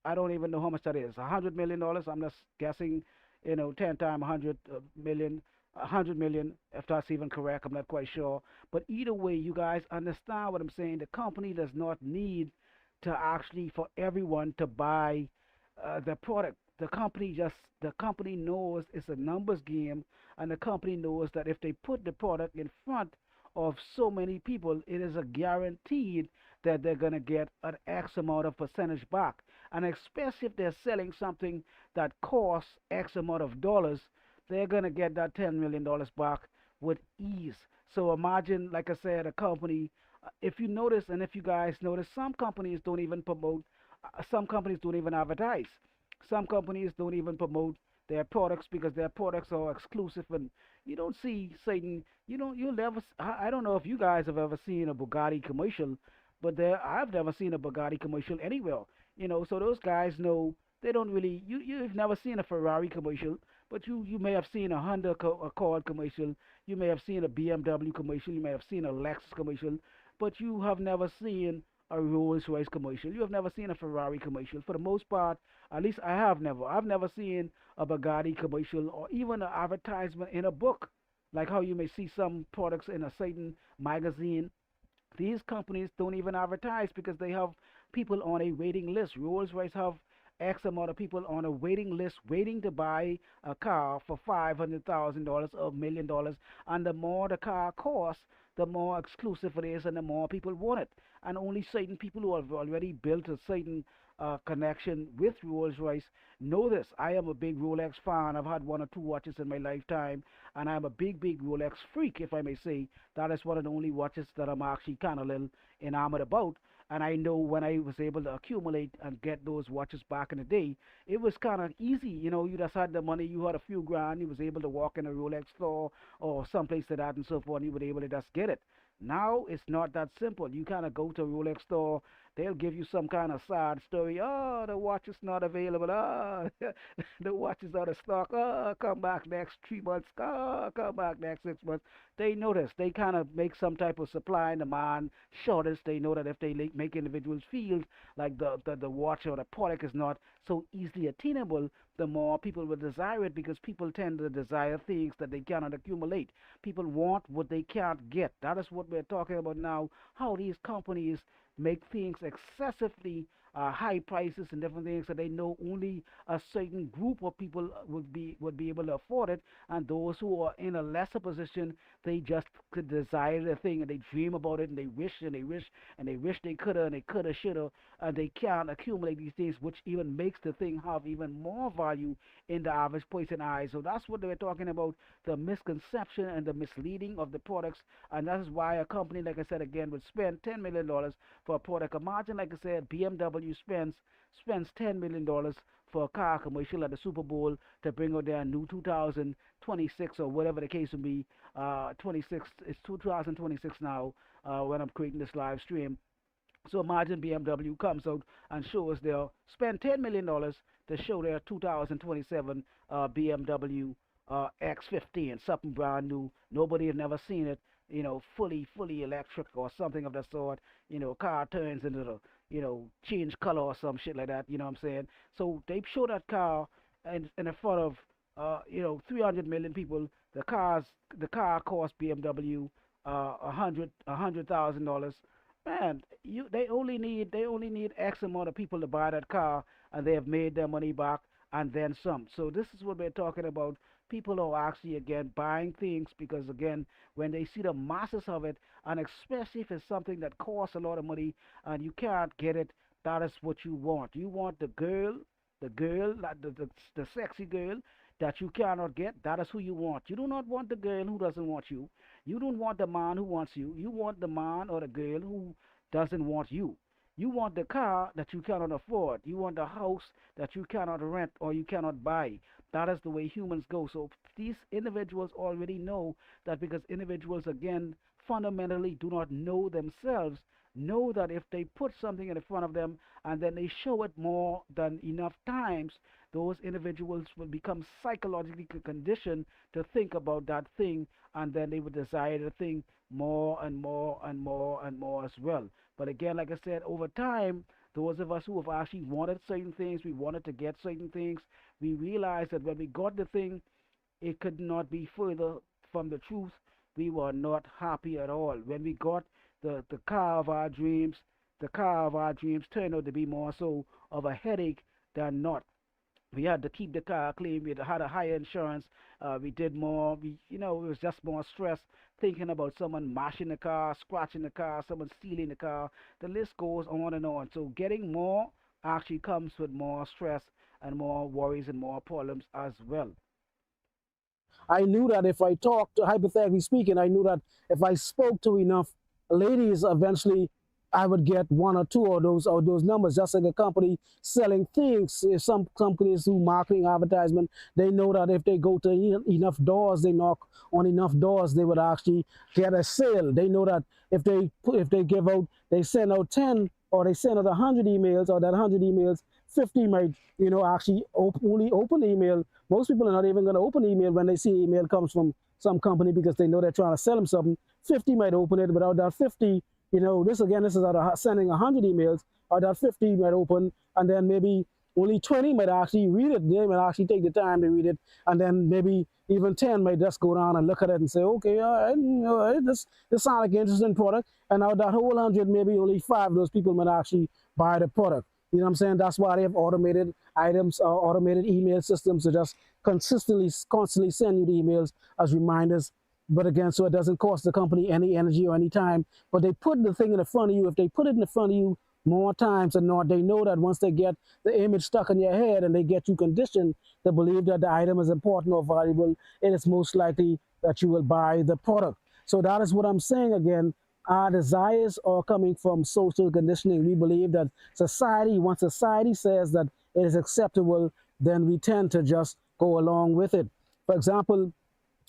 I don't even know how much that is. $100 million, I'm just guessing, 10 times 100 million, 100 million, if that's even correct, I'm not quite sure. But either way, you guys understand what I'm saying. The company does not need to actually for everyone to buy the product. The company knows it's a numbers game, and the company knows that if they put the product in front of so many people, it is a guaranteed that they're going to get an X amount of percentage back. And especially if they're selling something that costs X amount of dollars, they're going to get that $10 million back with ease. So imagine, like I said, a company, if you notice, and if you guys notice, some companies don't even promote, some companies don't even advertise. Some companies don't even promote their products because their products are exclusive, and you don't see Satan. You'll never. I don't know if you guys have ever seen a Bugatti commercial, but I've never seen a Bugatti commercial anywhere. So those guys know they don't really. You've never seen a Ferrari commercial, but you may have seen a Honda Accord commercial. You may have seen a BMW commercial. You may have seen a Lexus commercial, but you have never seen a Rolls Royce commercial. You have never seen a Ferrari commercial. For the most part, at least I have never. I've never seen a Bugatti commercial or even an advertisement in a book, like how you may see some products in a certain magazine. These companies don't even advertise because they have people on a waiting list. Rolls Royce have X amount of people on a waiting list waiting to buy a car for $500,000 or $1 million. And the more the car costs, the more exclusive it is and the more people want it. And only certain people who have already built a certain connection with Rolls Royce know this. I am a big Rolex fan. I've had one or two watches in my lifetime, and I'm a big Rolex freak, if I may say. That is one of the only watches that I'm actually kind of a little enamored about. And I know when I was able to accumulate and get those watches back in the day, it was kind of easy. You just had the money, you had a few grand, you was able to walk in a Rolex store or someplace like that and so forth, and you were able to just get it. Now it's not that simple. You kind of go to a Rolex store, they'll give you some kind of sad story. Oh, the watch is not available. Oh, the watch is out of stock. Oh, come back next 3 months. Oh, come back next 6 months. They notice. They kind of make some type of supply and demand shortage. They know that if they make individuals feel like the watch or the product is not so easily attainable, the more people will desire it because people tend to desire things that they cannot accumulate. People want what they can't get. That is what we're talking about now. How these companies make things excessively high prices and different things, so they know only a certain group of people would be able to afford it, and those who are in a lesser position, they just could desire the thing and they dream about it and they wish and they wish and they wish they coulda and they coulda shoulda, and they can't accumulate these things, which even makes the thing have even more value in the average person eyes. So that's what they were talking about, the misconception and the misleading of the products, and that is why a company, like I said again, would spend $10 million for a product. Imagine, like I said, BMW spends $10 million for a car commercial at the Super Bowl to bring out their new 2026 or whatever the case would be. 26, it's 2026 now when I'm creating this live stream. So imagine BMW comes out and shows they'll spend $10 million to show their 2027 BMW X15, something brand new. Nobody had never seen it, fully electric or something of that sort. Car turns into the, change color or some shit like that. You know what I'm saying? So they show that car in front of 300 million people. The car cost BMW $100,000. Man, they only need X amount of people to buy that car, and they have made their money back and then some. So this is what we're talking about. People are actually again buying things because again, when they see the masses of it, and especially if it's something that costs a lot of money and you can't get it, that is what you want. You want the girl, like the sexy girl that you cannot get. That is who you want. You do not want the girl who doesn't want you. You don't want the man who wants you. You want the man or the girl who doesn't want you. You want the car that you cannot afford. You want the house that you cannot rent or you cannot buy. That is the way humans go. So these individuals already know that, because individuals, again, fundamentally do not know themselves, know that if they put something in front of them and then they show it more than enough times, those individuals will become psychologically conditioned to think about that thing, and then they would desire the thing more and more and more and more as well. But again, like I said, over time, those of us who have actually wanted certain things, we wanted to get certain things, we realized that when we got the thing, it could not be further from the truth. We were not happy at all. When we got the car of our dreams, the car of our dreams turned out to be more so of a headache than not. We had to keep the car clean. We had a higher insurance. We did more. It was just more stress thinking about someone mashing the car, scratching the car, someone stealing the car. The list goes on and on. So getting more actually comes with more stress and more worries and more problems as well. I knew that if I talked, hypothetically speaking, I knew that if I spoke to enough ladies, eventually I would get one or two of those numbers. Just like a company selling things, if some companies do marketing advertisement, they know that if they go to enough doors, they knock on enough doors, they would actually get a sale. They know that if they give out, they send out 10 or they send out 100 emails, or that 100 emails, 50 might, actually only open email. Most people are not even going to open email when they see email comes from some company, because they know they're trying to sell them something. 50 might open it, but out that 50, this is out of sending 100 emails, out that 50 might open, and then maybe only 20 might actually read it. They might actually take the time to read it, and then maybe even 10 might just go down and look at it and say, okay, all right, this sounds like an interesting product. And out that whole 100, maybe only 5 of those people might actually buy the product. You know what I'm saying? That's why they have automated items or automated email systems to just constantly send you the emails as reminders. But again, so it doesn't cost the company any energy or any time. But they put the thing in the front of you. If they put it in the front of you more times than not, they know that once they get the image stuck in your head and they get you conditioned to believe that the item is important or valuable, it is most likely that you will buy the product. So that is what I'm saying again. Our desires are coming from social conditioning. We believe that once society says that it is acceptable, then we tend to just go along with it. For example,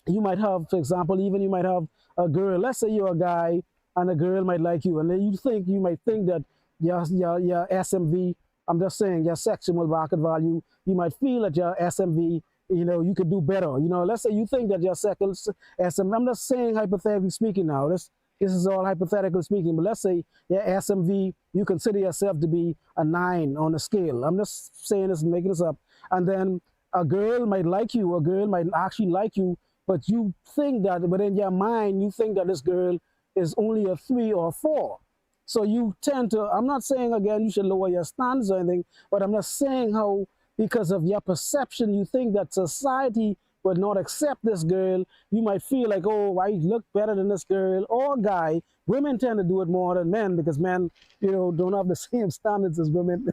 even you might have a girl. Let's say you're a guy and a girl might like you, and then you might think that your SMV, I'm just saying, your sexual market value, you might feel that your SMV, you could do better. Let's say you think that your second SMV, I'm just saying hypothetically speaking now, this is all hypothetical speaking, but let's say your SMV, you consider yourself to be a 9 on the scale. I'm just saying this and making this up. And then a girl might like you, a girl might actually like you, but you think that, but in your mind, you think that this girl is only a 3 or 4. So you tend to, I'm not saying again you should lower your standards or anything, but I'm just saying how, because of your perception, you think that society would not accept this girl. You might feel like, oh, I look better than this girl or guy. Women tend to do it more than men because men, don't have the same standards as women,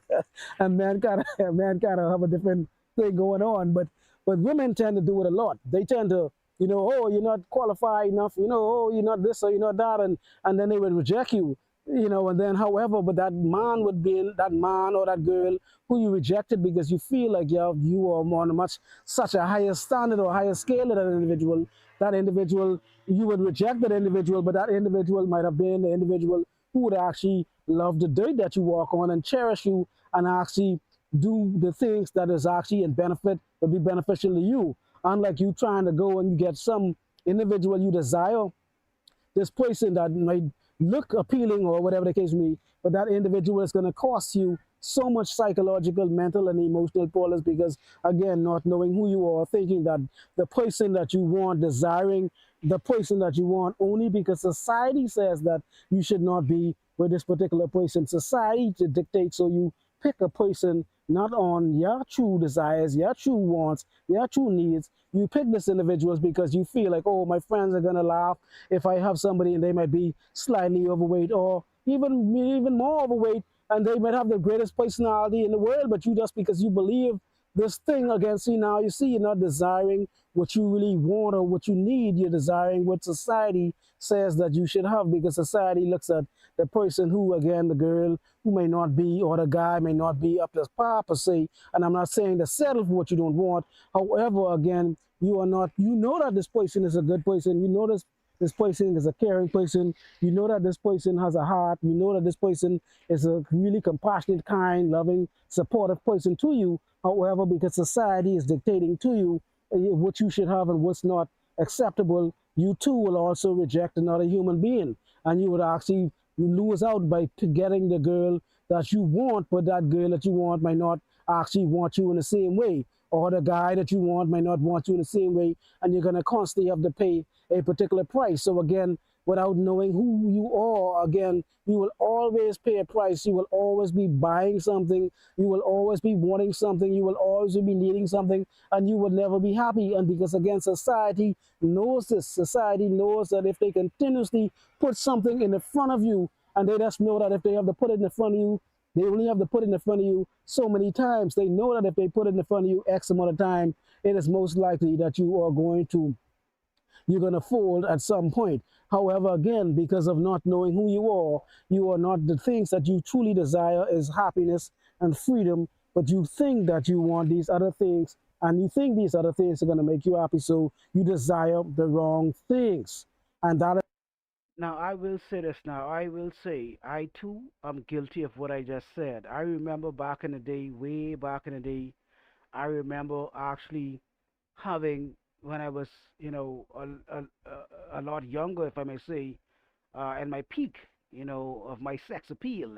and men kind of have a different thing going on. But women tend to do it a lot. They tend to, oh, you're not qualified enough, oh, you're not this or you're not that, and then they would reject you, and then however, but that man would be in, that man or that girl who you rejected because you feel like you are on a much such a higher standard or higher scale than that individual, you would reject that individual, but that individual might have been the individual who would actually love the dirt that you walk on and cherish you and actually do the things that is actually in benefit, would be beneficial to you. Unlike you trying to go and you get some individual you desire, this person that might look appealing or whatever the case may be, but that individual is going to cost you so much psychological, mental, and emotional problems because, again, not knowing who you are, thinking that the person that you want, desiring the person that you want only because society says that you should not be with this particular person. Society dictates, so you pick a person not on your true desires, your true wants, your true needs. You pick this individuals because you feel like, oh, my friends are gonna laugh if I have somebody and they might be slightly overweight or even more overweight, and they might have the greatest personality in the world, but you just because you believe this thing against you now, you see, you're not desiring what you really want or what you need. You're desiring what society says that you should have because society looks at the person who, again, the girl who may not be or the guy may not be up to par per se. And I'm not saying to settle for what you don't want. However, again, you are not, you know that this person is a good person. You know this person is a caring person. You know that this person has a heart. You know that this person is a really compassionate, kind, loving, supportive person to you. However, because society is dictating to you what you should have and what's not acceptable, you too will also reject another human being. And you would actually lose out by getting the girl that you want, but that girl that you want might not actually want you in the same way. Or the guy that you want might not want you in the same way, and you're going to constantly have to pay a particular price. So again, without knowing who you are, again, you will always pay a price. You will always be buying something. You will always be wanting something. You will always be needing something, and you will never be happy. And because again, society knows this. Society knows that if they continuously put something in the front of you, and they just know that if they have to put it in the front of you, they only have to put it in front of you so many times. They know that if they put it in front of you X amount of time, it is most likely that you're going to fold at some point. However, again, because of not knowing who you are not the things that you truly desire is happiness and freedom, but you think that you want these other things, and you think these other things are going to make you happy, so you desire the wrong things. And that Now, I will say this now. I will say, I too am guilty of what I just said. I remember back in the day, way back in the day, I remember actually having, when I was, a lot younger, if I may say, at my peak, of my sex appeal,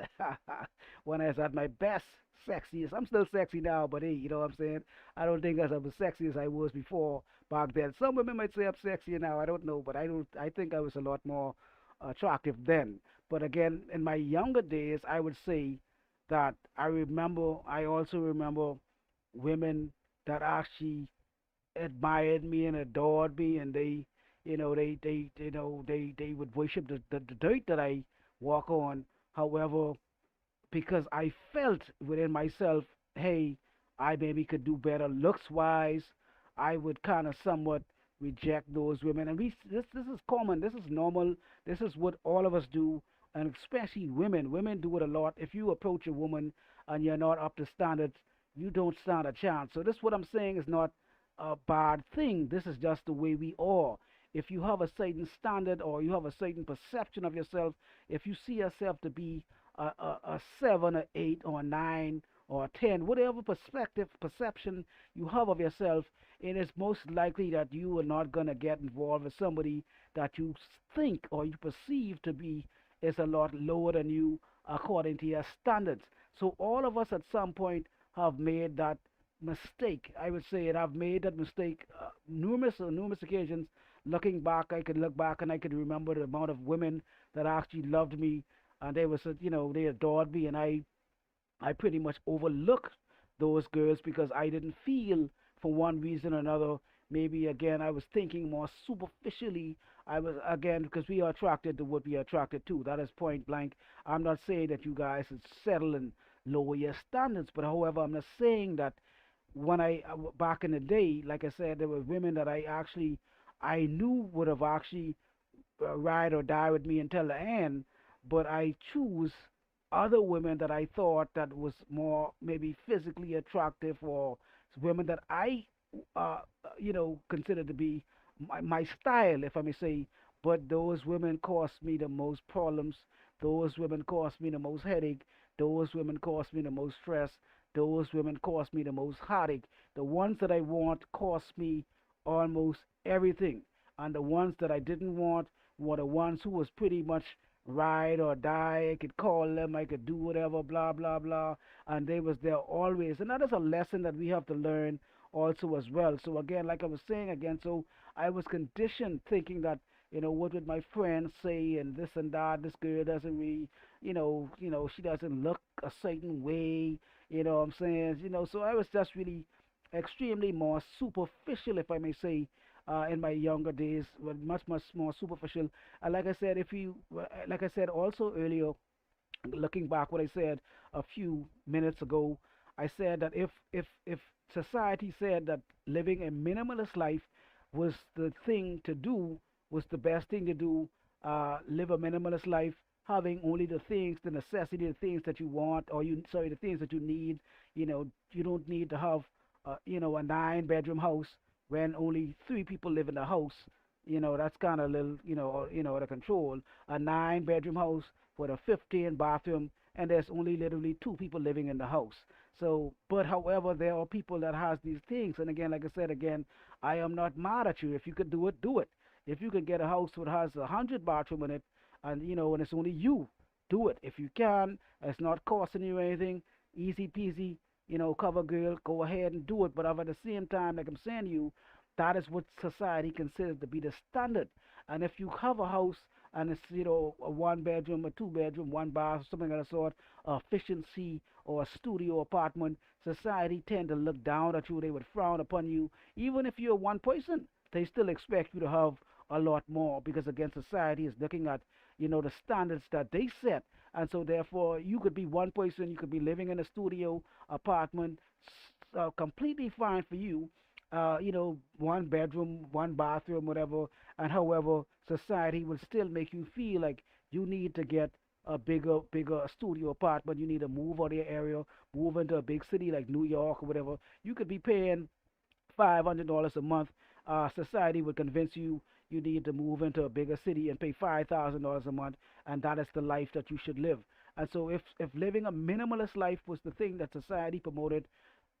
when I was at my best, sexiest. I'm still sexy now, but hey, you know what I'm saying? I don't think I'm as sexy as I was before back then. Some women might say I'm sexier now. I don't know, but I don't. I think I was a lot more attractive then. But again, in my younger days, I would say that I remember. I also remember women that actually admired me and adored me, and they would worship the dirt that I walk on. However, because I felt within myself, hey, I maybe could do better looks wise, I would kind of somewhat reject those women. And this is common, this is normal, this is what all of us do, and especially women. Women do it a lot. If you approach a woman and you're not up to standards, you don't stand a chance. So this, what I'm saying, is not a bad thing. This is just the way we are. If you have a certain standard or you have a certain perception of yourself, if you see yourself to be a 7, or 8, or 9, or 10, whatever perception you have of yourself, it is most likely that you are not going to get involved with somebody that you think or you perceive to be is a lot lower than you according to your standards. So all of us at some point have made that mistake. I would say it. I've made that mistake numerous occasions. Looking back, I could look back and I could remember the amount of women that actually loved me, and they was, they adored me, and I pretty much overlooked those girls because I didn't feel, for one reason or another, maybe again I was thinking more superficially. I was, again, because we are attracted to what we are attracted to. That is point blank. I'm not saying that you guys should settle and lower your standards, but however, I'm not saying that when back in the day, like I said, there were women that I knew would have actually ride or die with me until the end, but I choose other women that I thought that was more maybe physically attractive, or women that I, consider to be my style, if I may say. But those women cost me the most problems. Those women cost me the most headache. Those women cost me the most stress. Those women cost me the most heartache. The ones that I want cost me almost everything, and the ones that I didn't want were the ones who was pretty much ride or die. I could call them, I could do whatever, blah blah blah, and they was there always. And that is a lesson that we have to learn also as well. So again, like I was saying again, so I was conditioned thinking that, what would my friends say and this and that. This girl doesn't really, she doesn't look a certain way. You know what I'm saying? So I was just really extremely more superficial, if I may say, in my younger days, were much more superficial. Like I said, like I said also earlier, looking back what I said a few minutes ago, I said that if society said that living a minimalist life was the thing to do, was the best thing to do, live a minimalist life, having only the things, the necessity, the things that you want, or the things that you need. You don't need to have, a 9 bedroom house when only 3 people live in the house. That's kind of little, out of control. A 9 bedroom house with a 15 bathroom, and there's only literally 2 people living in the house. So, but however, there are people that has these things, and again, like I said again, I am not mad at you. If you could do it, do it. If you could get a house that has 100 bathroom in it, and and it's only you, do it. If you can, it's not costing you anything, easy peasy. Cover girl, go ahead and do it. But at the same time, like I'm saying to you, that is what society considers to be the standard. And if you have a house and it's, a 1 bedroom, a 2 bedroom, one bath, something of the sort, efficiency or a studio apartment, society tend to look down at you. They would frown upon you. Even if you're one person, they still expect you to have a lot more, because again, society is looking at, the standards that they set. And so therefore, you could be one person, you could be living in a studio apartment, completely fine for you, 1 bedroom, one bathroom, whatever. And however, society will still make you feel like you need to get a bigger studio apartment. You need to move out of your area, move into a big city like New York or whatever. You could be paying $500 a month. Society would convince you you need to move into a bigger city and pay $5,000 a month, and that is the life that you should live. And so, if living a minimalist life was the thing that society promoted,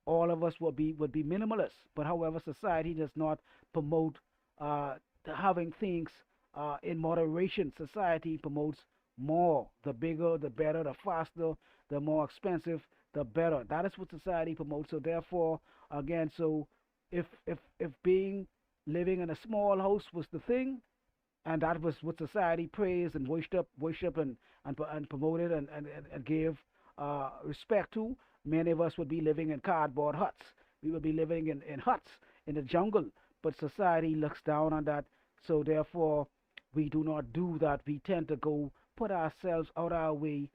all of us would be minimalists. But however, society does not promote uh, having things in moderation. Society promotes more. The bigger, the better. The faster, the more expensive, the better. That is what society promotes. So therefore, again, so if being living in a small house was the thing, and that was what society praised and worship and promoted and gave respect to. Many of us would be living in cardboard huts. We would be living in huts in the jungle, but society looks down on that. So therefore, we do not do that. We tend to go put ourselves out our way,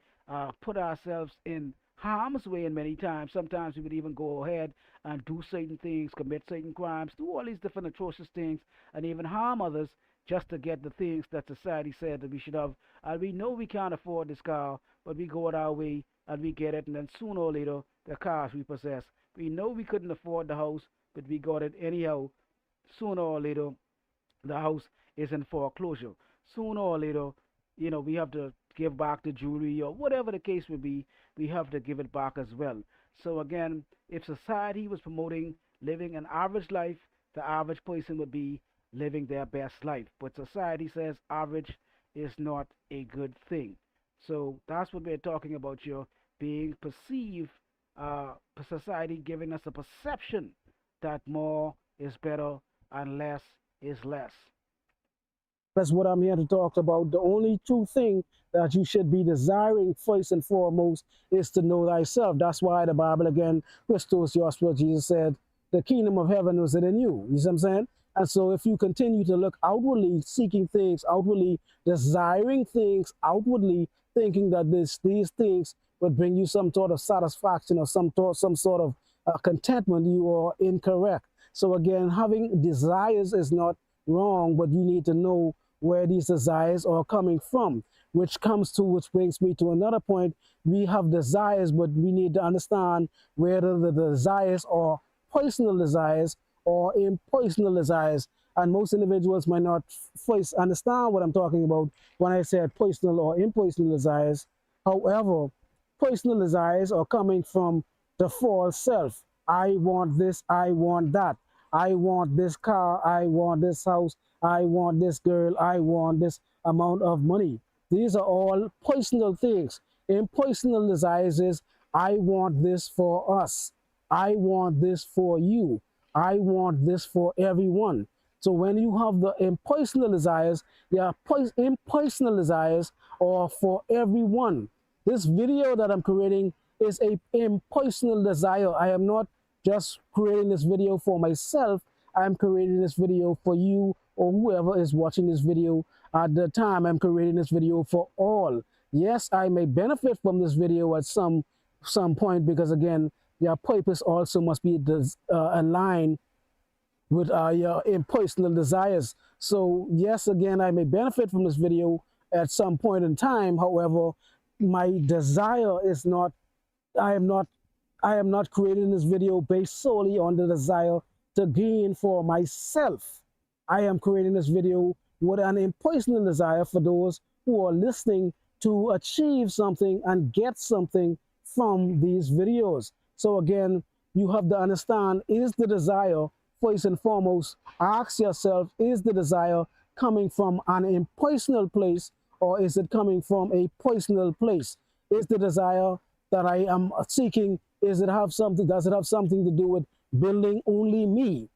put ourselves in harm's way, and many times, sometimes we would even go ahead and do certain things, commit certain crimes, do all these different atrocious things, and even harm others just to get the things that society said that we should have. And we know we can't afford this car, but we go it our way and we get it, and then sooner or later, the cars we possess. We know we couldn't afford the house, but we got it anyhow. Sooner or later, the house is in foreclosure. Sooner or later, we have to give back the jewelry or whatever the case may be. We have to give it back as well. So again, if society was promoting living an average life, the average person would be living their best life. But society says average is not a good thing. So that's what we're talking about here, being perceived, society giving us a perception that more is better and less is less. That's what I'm here to talk about. The only true thing that you should be desiring first and foremost is to know thyself. That's why the Bible again, Christos, Joshua, Jesus said, the kingdom of heaven was in you. You see what I'm saying? And so if you continue to look outwardly, seeking things outwardly, desiring things outwardly, thinking that these things would bring you some sort of satisfaction or some sort of contentment, you are incorrect. So again, having desires is not wrong, but you need to know where these desires are coming from, which brings me to another point. We have desires, but we need to understand whether the desires are personal desires or impersonal desires. And most individuals might not first understand what I'm talking about when I said personal or impersonal desires. However, personal desires are coming from the false self. I want this, I want that. I want this car, I want this house, I want this girl, I want this amount of money. These are all personal things. Impersonal desires is I want this for us. I want this for you. I want this for everyone. So when you have the impersonal desires, the impersonal desires are for everyone. This video that I'm creating is a impersonal desire. I am not just creating this video for myself. I'm creating this video for you or whoever is watching this video at the time. I'm creating this video for all. Yes, I may benefit from this video at some point, because again, your purpose also must be aligned with your impersonal desires. So yes, again, I may benefit from this video at some point in time. However, my desire is not, I am not I am not creating this video based solely on the desire to gain for myself. I am creating this video with an impersonal desire for those who are listening to achieve something and get something from these videos. So again, you have to understand, is the desire, first and foremost, ask yourself, is the desire coming from an impersonal place, or is it coming from a personal place? Is the desire that I am seeking, does it have something to do with building only me?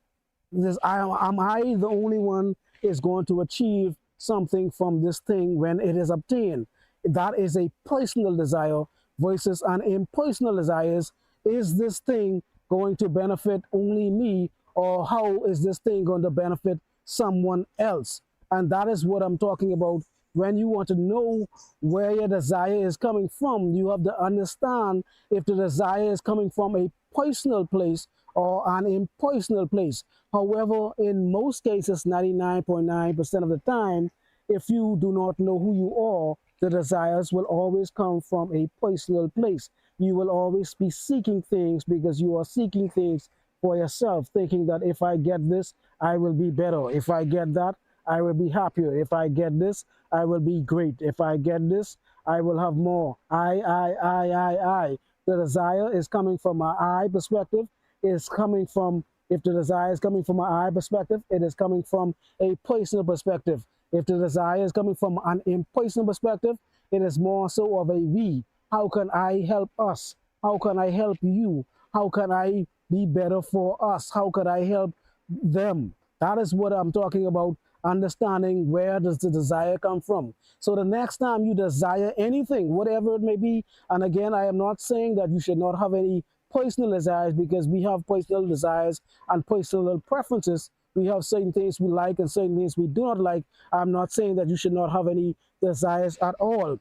Am I the only one is going to achieve something from this thing when it is obtained? That is a personal desire versus an impersonal desire. Is this thing going to benefit only me, or how is this thing going to benefit someone else? And that is what I'm talking about. When you want to know where your desire is coming from, you have to understand if the desire is coming from a personal place or an impersonal place. However, in most cases, 99.9% of the time, if you do not know who you are, the desires will always come from a personal place. You will always be seeking things because you are seeking things for yourself, thinking that if I get this, I will be better. If I get that, I will be happier. If I get this, I will be great. If I get this, I will have more. I. The desire is coming from my I perspective. Is coming from, if the desire is coming from my I perspective, it is coming from a personal perspective. If the desire is coming from an impersonal perspective, it is more so of a we. How can I help us? How can I help you? How can I be better for us? How could I help them? That is what I'm talking about, understanding where does the desire come from. So the next time you desire anything, whatever it may be, and again, I am not saying that you should not have any personal desires, because we have personal desires and personal preferences. We have certain things we like and certain things we do not like. I'm not saying that you should not have any desires at all.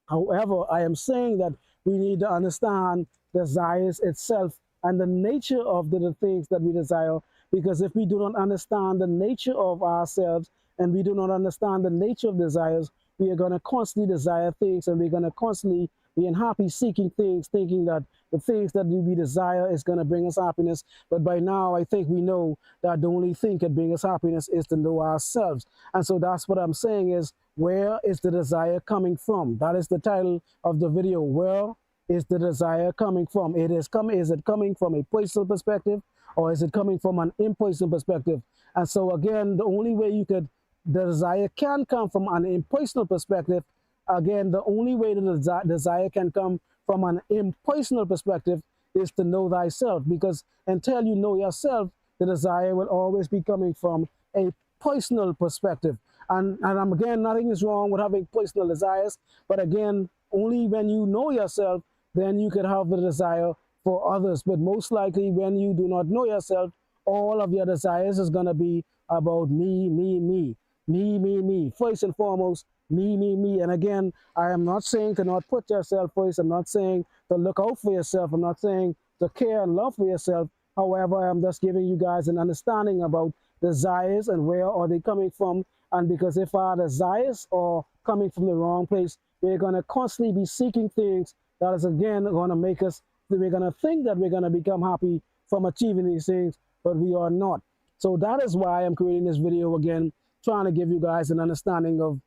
However, I am saying that we need to understand desires itself and the nature of the things that we desire. Because if we do not understand the nature of ourselves and we do not understand the nature of desires, we are going to constantly desire things, and we're going to constantly be unhappy seeking things, thinking that the things that we desire is going to bring us happiness. But by now, I think we know that the only thing that can bring us happiness is to know ourselves. And so that's what I'm saying is, where is the desire coming from? That is the title of the video. Where is the desire coming from? Is it coming from a personal perspective, or is it coming from an impersonal perspective? And so again, the only way the desire can come from an impersonal perspective. Again, the only way the desire can come from an impersonal perspective is to know thyself. Because until you know yourself, the desire will always be coming from a personal perspective. And again, nothing is wrong with having personal desires, but again, only when you know yourself, then you can have the desire for others. But most likely, when you do not know yourself, all of your desires is going to be about me. First and foremost, me. And again, I am not saying to not put yourself first. I'm not saying to look out for yourself. I'm not saying to care and love for yourself. However, I'm just giving you guys an understanding about desires and where are they coming from. And because if our desires are coming from the wrong place, we're going to constantly be seeking things that is again going to make us, we're going to think that we're going to become happy from achieving these things, but we are not. So that is why I'm creating this video again, trying to give you guys an understanding of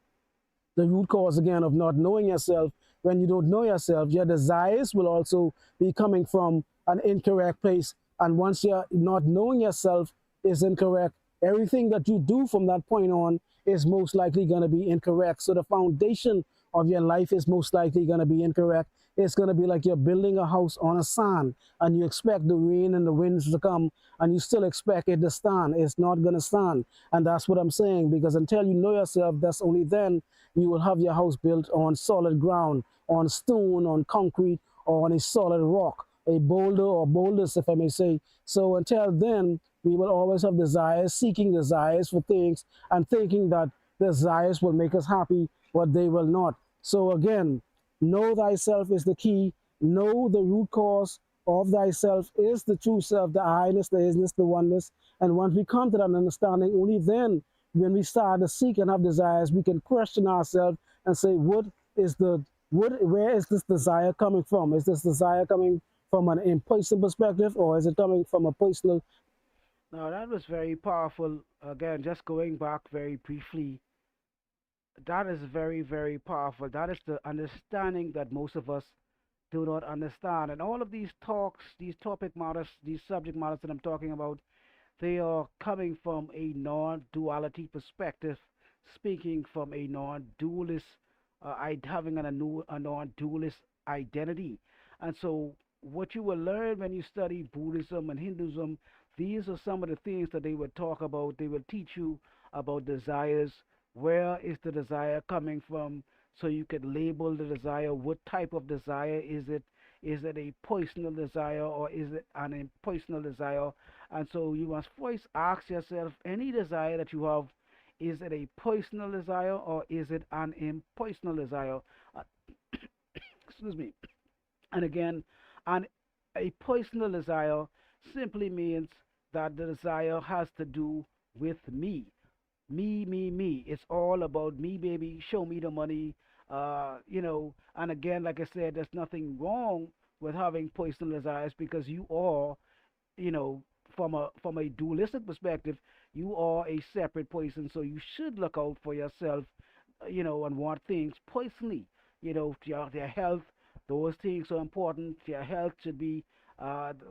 the root cause again of not knowing yourself. When you don't know yourself, your desires will also be coming from an incorrect place. And once you're not knowing yourself is incorrect, everything that you do from that point on is most likely going to be incorrect. So the foundation of your life is most likely going to be incorrect. It's going to be like you're building a house on a sand and you expect the rain and the winds to come and you still expect it to stand. It's not going to stand. And that's what I'm saying, because until you know yourself, that's only then you will have your house built on solid ground, on stone, on concrete, or on a solid rock, a boulder or boulders, if I may say. So until then, we will always have desires, seeking desires for things, and thinking that desires will make us happy, but they will not. So again, know thyself is the key. Know the root cause of thyself is the true self, the I-ness, the isness, the oneness. And once we come to that understanding, only then, when we start to seek and have desires, we can question ourselves and say, where is this desire coming from? Is this desire coming from an impersonal perspective, or is it coming from a personal? Now, that was very powerful. Again, just going back very briefly, that is very, very powerful. That is the understanding that most of us do not understand. And all of these talks, these topic matters, these subject matters that I'm talking about, they are coming from a non duality perspective, speaking from a non dualist, having a non dualist identity. And so, what you will learn when you study Buddhism and Hinduism, these are some of the things that they will talk about. They will teach you about desires. Where is the desire coming from? So you can label the desire. What type of desire is it? Is it a personal desire or is it an impersonal desire? And so you must first ask yourself any desire that you have, is it a personal desire or is it an impersonal desire? Uh, excuse me. And again, an, a personal desire simply means that the desire has to do with me. Me. It's all about me, baby. Show me the money. And again, like I said, there's nothing wrong with having personal desires because you are, you know, from a dualistic perspective, you are a separate person, so you should look out for yourself, and want things personally. Their health, those things are important. Your health should be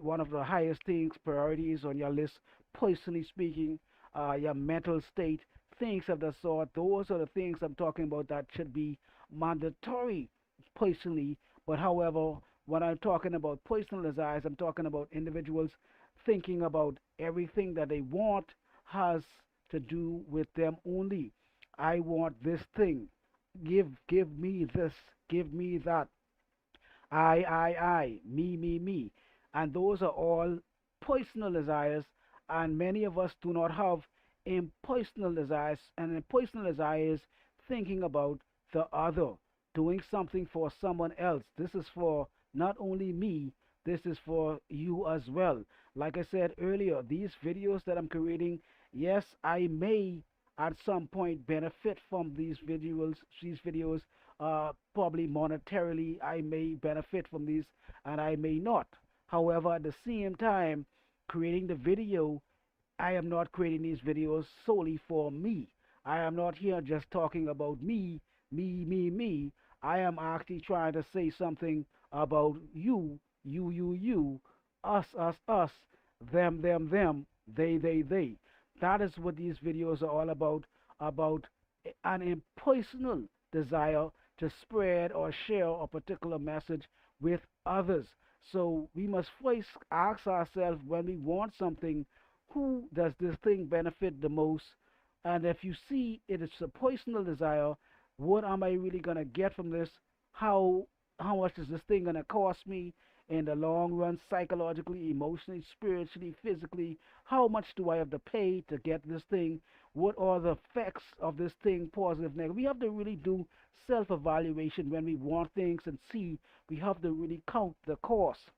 one of the highest things, priorities on your list, personally speaking. Your mental state, things of the sort. Those are the things I'm talking about that should be mandatory personally. But however, when I'm talking about personal desires, I'm talking about individuals thinking about everything that they want has to do with them only. I want this thing. Give me this. Give me that. Me. And those are all personal desires, and many of us do not have impersonal desires. And impersonal desires thinking about the other, doing something for someone else. This is for not only me, this is for you as well. Like I said earlier, these videos that I'm creating, yes, I may at some point benefit from these videos, probably monetarily, I may benefit from these and I may not. However, at the same time, creating the video, I am not creating these videos solely for me. I am not here just talking about me. I am actually trying to say something about you, us, them, they. That is what these videos are all about an impersonal desire to spread or share a particular message with others. So we must first ask ourselves when we want something, who does this thing benefit the most? And if you see it is a personal desire, what am I really gonna get from this? How how much is this thing gonna cost me in the long run, psychologically, emotionally, spiritually, physically? How much do I have to pay to get this thing? What are the effects of this thing, positive, negative? We have to really do self-evaluation when we want things and see. We have to really count the cost.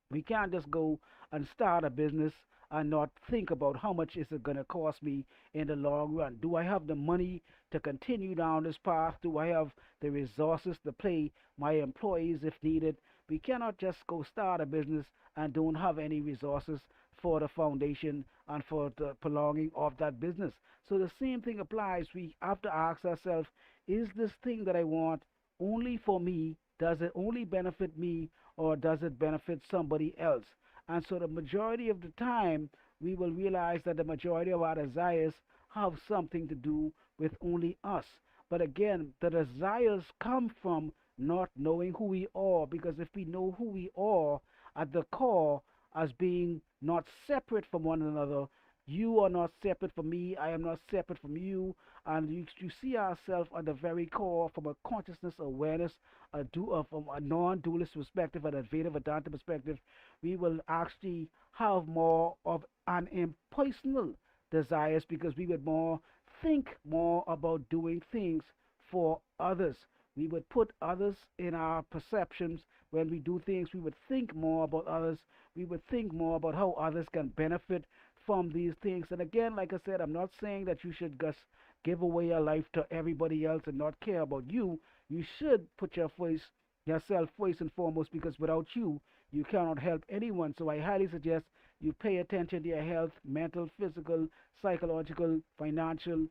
We can't just go and start a business and not think about how much is it going to cost me in the long run. Do I have the money to continue down this path? Do I have the resources to pay my employees if needed? We cannot just go start a business and don't have any resources for the foundation and for the prolonging of that business. So the same thing applies. We have to ask ourselves, is this thing that I want only for me? Does it only benefit me, or does it benefit somebody else? And so the majority of the time, we will realize that the majority of our desires have something to do with only us. But again, the desires come from not knowing who we are, because if we know who we are at the core as being not separate from one another, you are not separate from me, I am not separate from you, and you see ourselves at the very core from a consciousness awareness, from a non-dualist perspective and a Veda Vedanta perspective. We will actually have more of an impersonal desires, because we would more think more about doing things for others. We would put others in our perceptions. When we do things, we would think more about others. We would think more about how others can benefit from these things. And again, like I said, I'm not saying that you should just give away your life to everybody else and not care about you. You should put yourself first and foremost, because without you, you cannot help anyone. So I highly suggest you pay attention to your health, mental, physical, psychological, financial,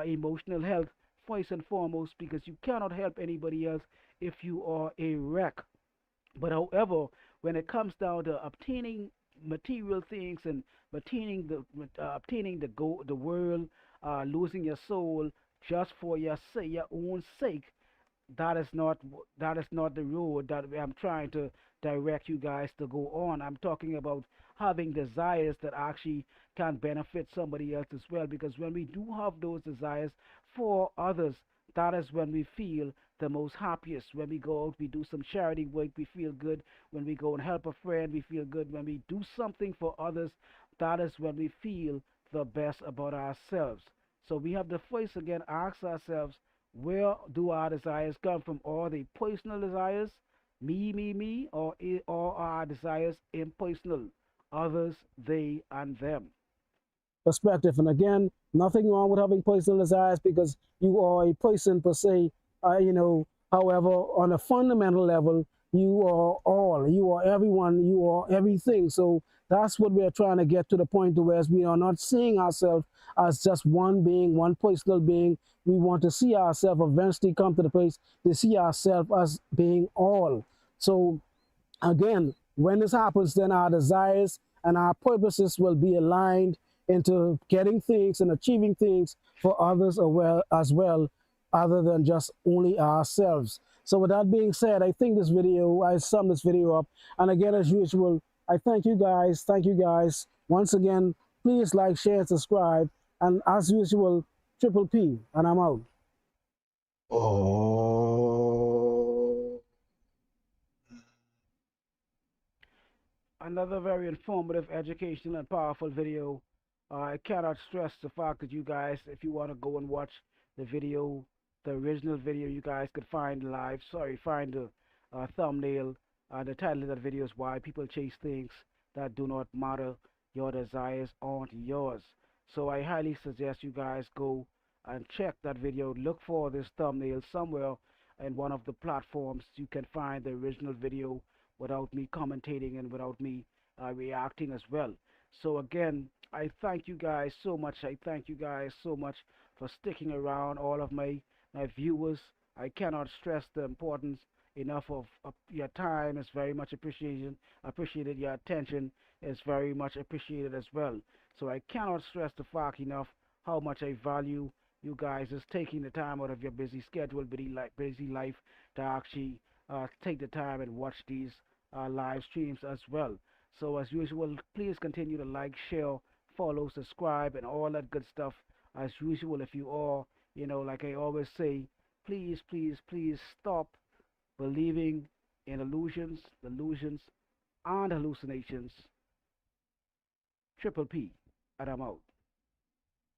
emotional health first and foremost, because you cannot help anybody else if you are a wreck. But however, when it comes down to obtaining material things and obtaining the world, losing your soul just for your own sake, that is not the road that I'm trying to direct you guys to go on. I'm talking about having desires that actually can benefit somebody else as well. Because when we do have those desires for others, that is when we feel the most happiest. When we go out, we do some charity work, we feel good. When we go and help a friend, we feel good. When we do something for others, that is when we feel the best about ourselves. So we have to first again ask ourselves, where do our desires come from? Are they personal desires, me, or are our desires impersonal, others, they, and them? Perspective. And again, nothing wrong with having personal desires because you are a person per se. However, on a fundamental level, you are all, you are everyone, you are everything. So that's what we're trying to get to the point to where we are not seeing ourselves as just one being, one personal being. We want to see ourselves eventually come to the place to see ourselves as being all. So again, when this happens, then our desires and our purposes will be aligned into getting things and achieving things for others as well, other than just only ourselves. So with that being said, I sum this video up. And again, as usual, I thank you guys. Thank you guys. Once again, please like, share, and subscribe. And as usual, Triple P, and I'm out. Oh. Another very informative, educational, and powerful video. I cannot stress the fact that you guys, if you want to go and watch the video, the original video, you guys could find live. Sorry, find the thumbnail. The title of that video is "Why People Chase Things That Do Not Matter. Your Desires Aren't Yours." So I highly suggest you guys go and check that video. Look for this thumbnail somewhere in one of the platforms. You can find the original video without me commentating and without me reacting as well. So again, I thank you guys so much. I thank you guys so much for sticking around. All of my viewers, I cannot stress the importance enough of your time. It's very much appreciated. Appreciated. Your attention is very much appreciated as well. So I cannot stress the fact enough how much I value you guys is taking the time out of your busy schedule, busy life to actually take the time and watch these live streams as well. So as usual, please continue to like, share, follow, subscribe, and all that good stuff. as usual, if you all, like I always say, please, please, please stop believing in illusions, delusions, and hallucinations. Triple P, and I'm out.